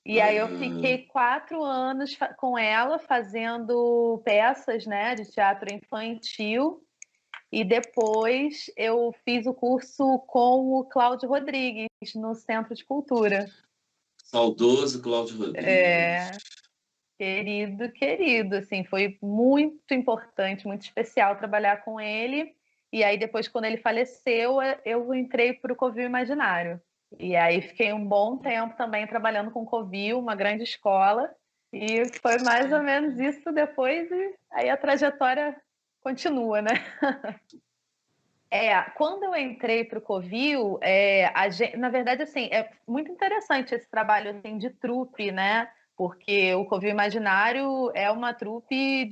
E aí eu fiquei 4 anos com ela fazendo peças, né, de teatro infantil. E depois eu fiz o curso com o Cláudio Rodrigues, no Centro de Cultura. Saudoso Cláudio Rodrigues. Querido, assim, foi muito importante, muito especial trabalhar com ele. E aí depois, quando ele faleceu, eu entrei para o Covil Imaginário. E aí fiquei um bom tempo também trabalhando com o Covil, uma grande escola. E foi mais ou menos isso depois, e aí a trajetória continua, né? Quando eu entrei para o Covil, na verdade, assim, é muito interessante esse trabalho assim, de trupe, né? Porque o Covil Imaginário é uma trupe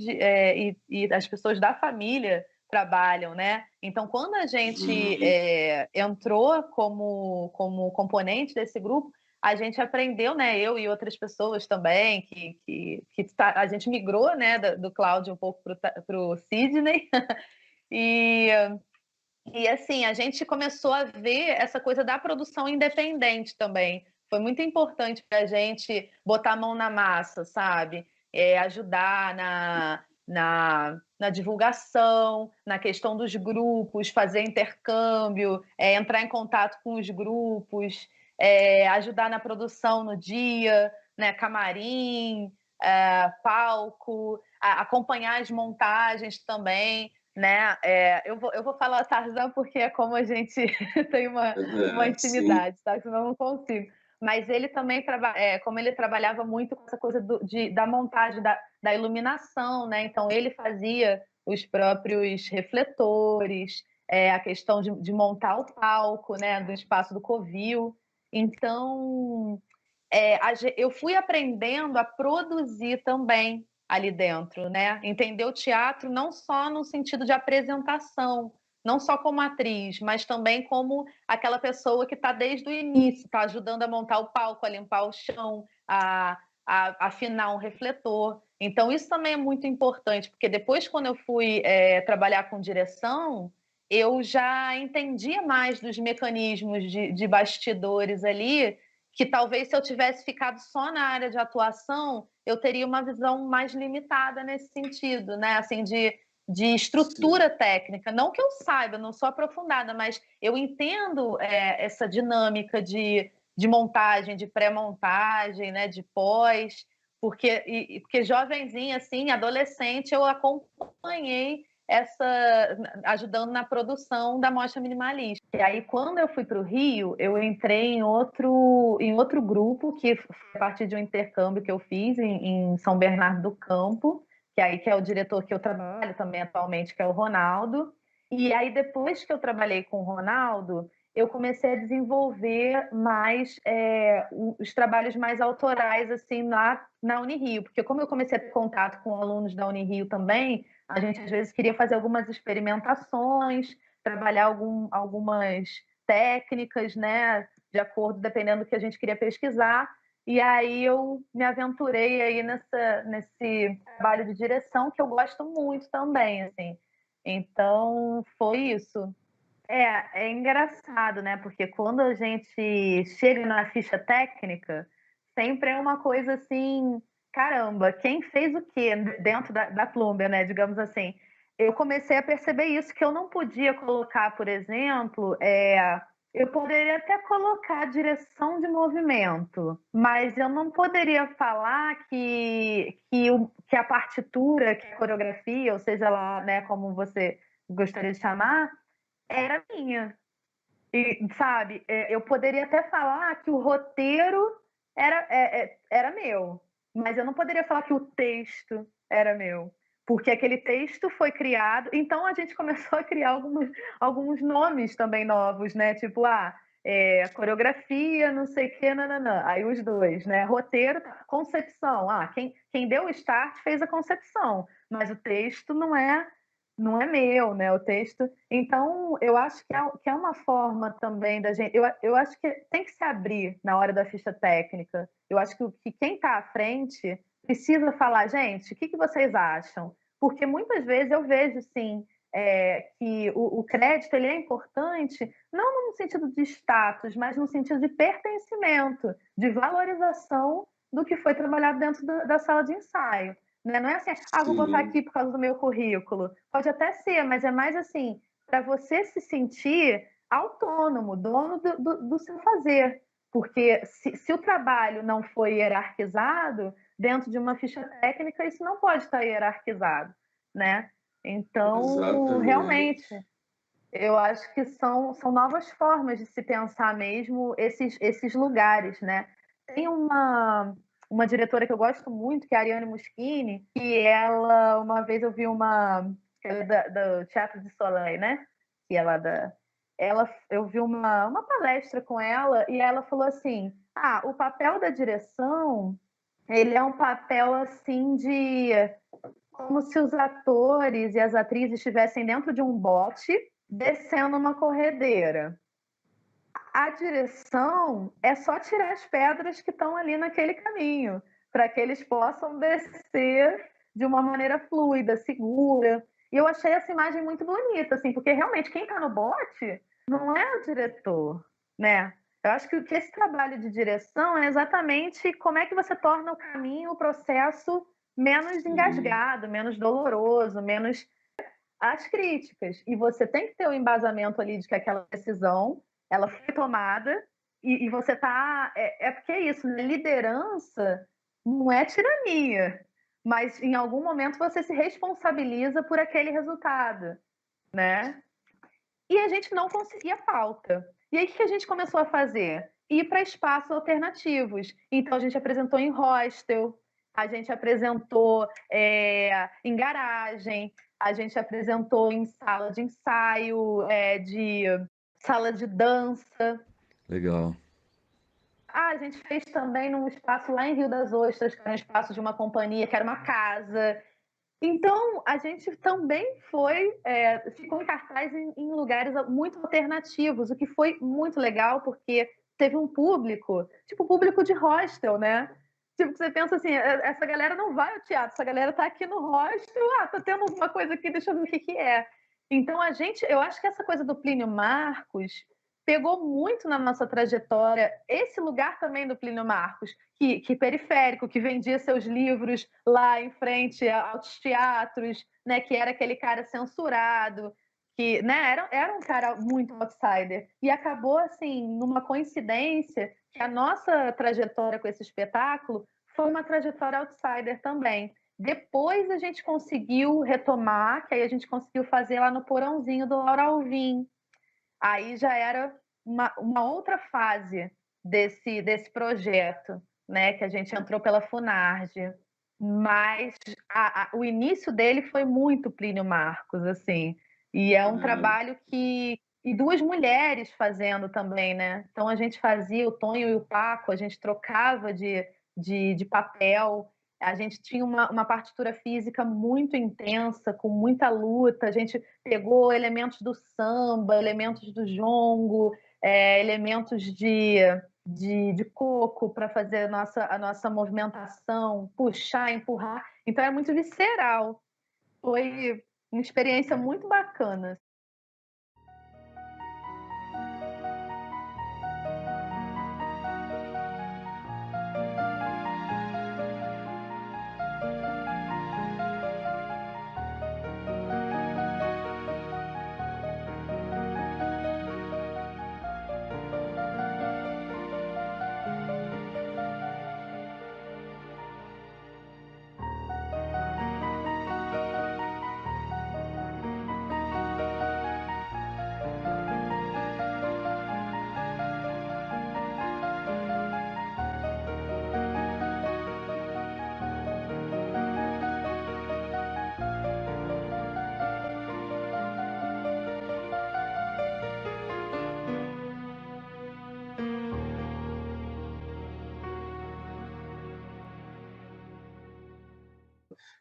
e as pessoas da família trabalham, né? Então, quando a gente entrou como componente desse grupo, a gente aprendeu, né? Eu e outras pessoas também, a gente migrou, né? Do Cláudio um pouco para o Sidney. E assim, a gente começou a ver essa coisa da produção independente também. Foi muito importante para a gente botar a mão na massa, sabe? Ajudar na divulgação, na questão dos grupos, fazer intercâmbio, entrar em contato com os grupos, ajudar na produção no dia, né? Camarim, palco, acompanhar as montagens também, né? Eu vou falar Tarzan porque é como a gente tem uma intimidade, tá? Senão eu não consigo. Mas ele também como ele trabalhava muito com essa coisa da montagem, da iluminação, né? Então ele fazia os próprios refletores, a questão de montar o palco, né? Do espaço do covil. Então eu fui aprendendo a produzir também ali dentro, né? Entender o teatro não só no sentido de apresentação, não só como atriz, mas também como aquela pessoa que está desde o início, está ajudando a montar o palco, a limpar o chão, a afinar um refletor. Então, isso também é muito importante, porque depois, quando eu fui trabalhar com direção, eu já entendia mais dos mecanismos de bastidores ali, que talvez se eu tivesse ficado só na área de atuação, eu teria uma visão mais limitada nesse sentido, né? Assim, de estrutura técnica. Não que eu saiba, não sou aprofundada, mas eu entendo essa dinâmica de montagem, de pré-montagem, né? De pós, porque jovenzinha, assim, adolescente, eu acompanhei ajudando na produção da Mostra Minimalista. E aí, quando eu fui para o Rio, eu entrei em outro grupo, que foi a partir de um intercâmbio que eu fiz em São Bernardo do Campo, que é o diretor que eu trabalho também atualmente, que é o Ronaldo. E aí, depois que eu trabalhei com o Ronaldo, eu comecei a desenvolver mais os trabalhos mais autorais assim na Unirio, porque como eu comecei a ter contato com alunos da Unirio também, a gente às vezes queria fazer algumas experimentações, trabalhar algumas técnicas, né, de acordo, dependendo do que a gente queria pesquisar. E aí eu me aventurei aí nesse trabalho de direção, que eu gosto muito também, assim. Então, foi isso. É engraçado, né? Porque quando a gente chega na ficha técnica, sempre é uma coisa assim, caramba, quem fez o quê dentro da Plumber, né? Digamos assim. Eu comecei a perceber isso, que eu não podia colocar, por exemplo, eu poderia até colocar direção de movimento, mas eu não poderia falar que a partitura, que a coreografia, ou seja lá, né, como você gostaria de chamar, era minha. E, sabe, eu poderia até falar que o roteiro era meu, mas eu não poderia falar que o texto era meu, porque aquele texto foi criado. Então a gente começou a criar alguns nomes também novos, né? Tipo, coreografia, não sei o que, nananã. Aí os dois, né? Roteiro, concepção. Quem deu o start fez a concepção, mas o texto não é meu, né? O texto. Então, eu acho que é uma forma também da gente. Eu acho que tem que se abrir na hora da ficha técnica. Eu acho que quem está à frente precisa falar, gente, o que vocês acham? Porque muitas vezes eu vejo, sim, que o crédito ele é importante, não no sentido de status, mas no sentido de pertencimento, de valorização do que foi trabalhado dentro da sala de ensaio. Não é assim, vou botar aqui por causa do meu currículo. Pode até ser, mas é mais assim, para você se sentir autônomo, dono do seu fazer. Porque se o trabalho não foi hierarquizado, dentro de uma ficha técnica, isso não pode estar hierarquizado, né? Então, Exatamente. Realmente, eu acho que são novas formas de se pensar mesmo esses lugares, né? Tem uma diretora que eu gosto muito, que é a Ariane Muschini, que ela, uma vez eu vi do Teatro de Soleil, né? Que eu vi uma palestra com ela e ela falou assim, o papel da direção, ele é um papel assim como se os atores e as atrizes estivessem dentro de um bote descendo uma corredeira. A direção é só tirar as pedras que estão ali naquele caminho, para que eles possam descer de uma maneira fluida, segura. E eu achei essa imagem muito bonita, assim, porque realmente quem está no bote não é o diretor, né? Eu acho que esse trabalho de direção é exatamente como é que você torna o caminho, o processo menos engasgado, menos doloroso, menos as críticas. E você tem que ter o embasamento ali de que aquela decisão ela foi tomada e você tá... porque é isso, né? Liderança não é tirania, mas em algum momento você se responsabiliza por aquele resultado, né? E a gente não conseguia pauta. E aí, o que a gente começou a fazer? Ir para espaços alternativos. Então, a gente apresentou em hostel, a gente apresentou em garagem, a gente apresentou em sala de ensaio, de sala de dança. Legal. A gente fez também num espaço lá em Rio das Ostras, que era um espaço de uma companhia, que era uma casa. Então, a gente também ficou em cartaz em lugares muito alternativos, o que foi muito legal, porque teve um público, tipo público de hostel, né? Tipo, você pensa assim, essa galera não vai ao teatro, essa galera tá aqui no hostel, tá tendo alguma coisa aqui, deixa eu ver o que é. Então, eu acho que essa coisa do Plínio Marcos pegou muito na nossa trajetória, esse lugar também do Plínio Marcos, que periférico, que vendia seus livros lá em frente aos teatros, né, que era aquele cara censurado, que, né, era um cara muito outsider. E acabou, assim, numa coincidência, que a nossa trajetória com esse espetáculo foi uma trajetória outsider também. Depois a gente conseguiu retomar, que aí a gente conseguiu fazer lá no porãozinho do Laura Alvim. Aí já era uma outra fase desse projeto, né, que a gente entrou pela Funarge. Mas o início dele foi muito Plínio Marcos, assim. E é um trabalho e duas mulheres fazendo também, né? Então a gente fazia, o Tonho e o Paco, a gente trocava de papel. A gente tinha uma partitura física muito intensa, com muita luta. A gente pegou elementos do samba, elementos do jongo, elementos de coco para fazer a nossa movimentação, puxar, empurrar. Então é muito visceral. Foi uma experiência muito bacana.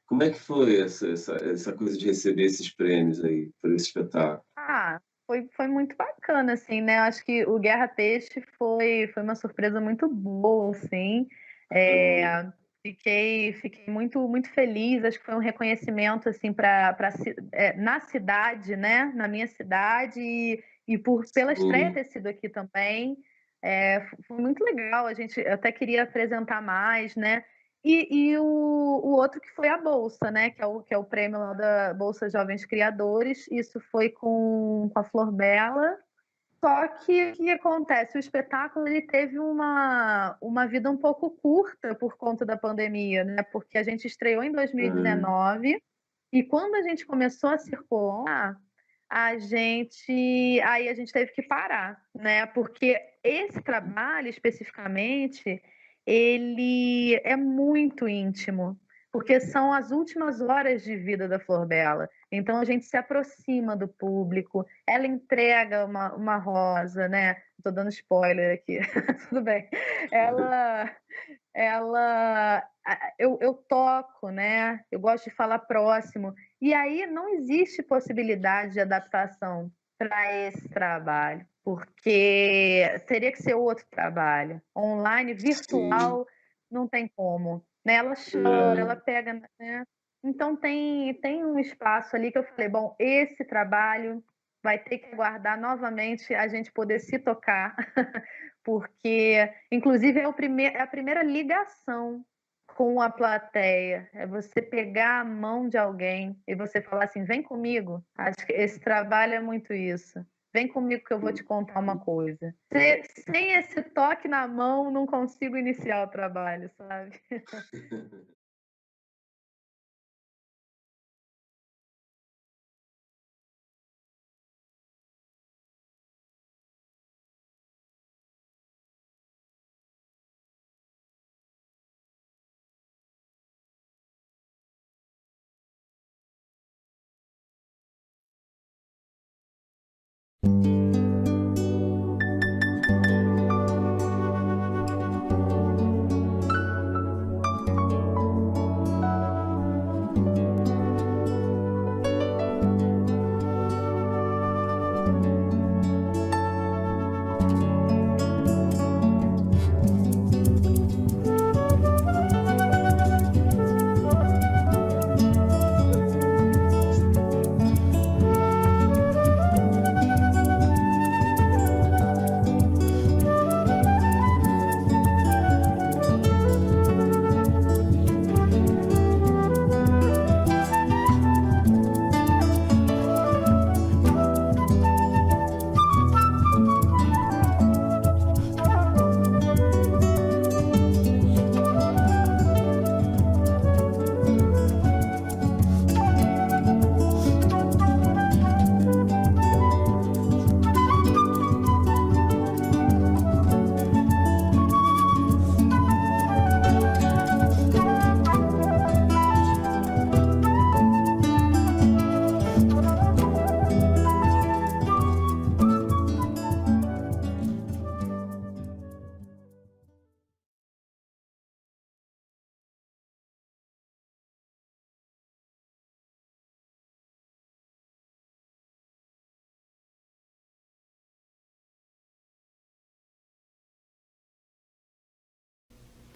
Como é que foi essa coisa de receber esses prêmios aí, por esse espetáculo? Foi muito bacana, assim, né? Eu acho que o Guerra Peixe foi uma surpresa muito boa, assim. Fiquei muito, muito feliz. Acho que foi um reconhecimento, assim, na cidade, né? Na minha cidade e pela estreia ter sido aqui também. Foi muito legal. Eu até queria apresentar mais, né? E o outro que foi a Bolsa, né? Que é o prêmio lá da Bolsa Jovens Criadores. Isso foi com a Flor Bela. Só que o que acontece? O espetáculo ele teve uma vida um pouco curta por conta da pandemia, né? Porque a gente estreou em 2019 e quando a gente começou a circular, a gente teve que parar, né? Porque esse trabalho especificamente ele é muito íntimo, porque são as últimas horas de vida da Flor Bela. Então a gente se aproxima do público, ela entrega uma rosa, né? Estou dando spoiler aqui, tudo bem. Eu toco, né? Eu gosto de falar próximo. E aí não existe possibilidade de adaptação para esse trabalho, porque teria que ser outro trabalho. Online, virtual, não tem como. Né? Ela chora, ela pega, né? Então tem um espaço ali que eu falei, bom, esse trabalho vai ter que aguardar novamente a gente poder se tocar, porque, inclusive, é a primeira ligação com a plateia, é você pegar a mão de alguém e você falar assim, vem comigo. Acho que esse trabalho é muito isso. Vem comigo que eu vou te contar uma coisa. Sem esse toque na mão, não consigo iniciar o trabalho, sabe?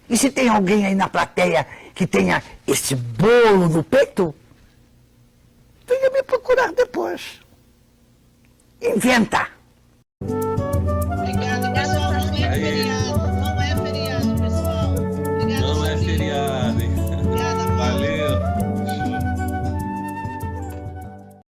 E se tem alguém aí na plateia que tenha esse bolo no peito, venha me procurar depois. Inventa!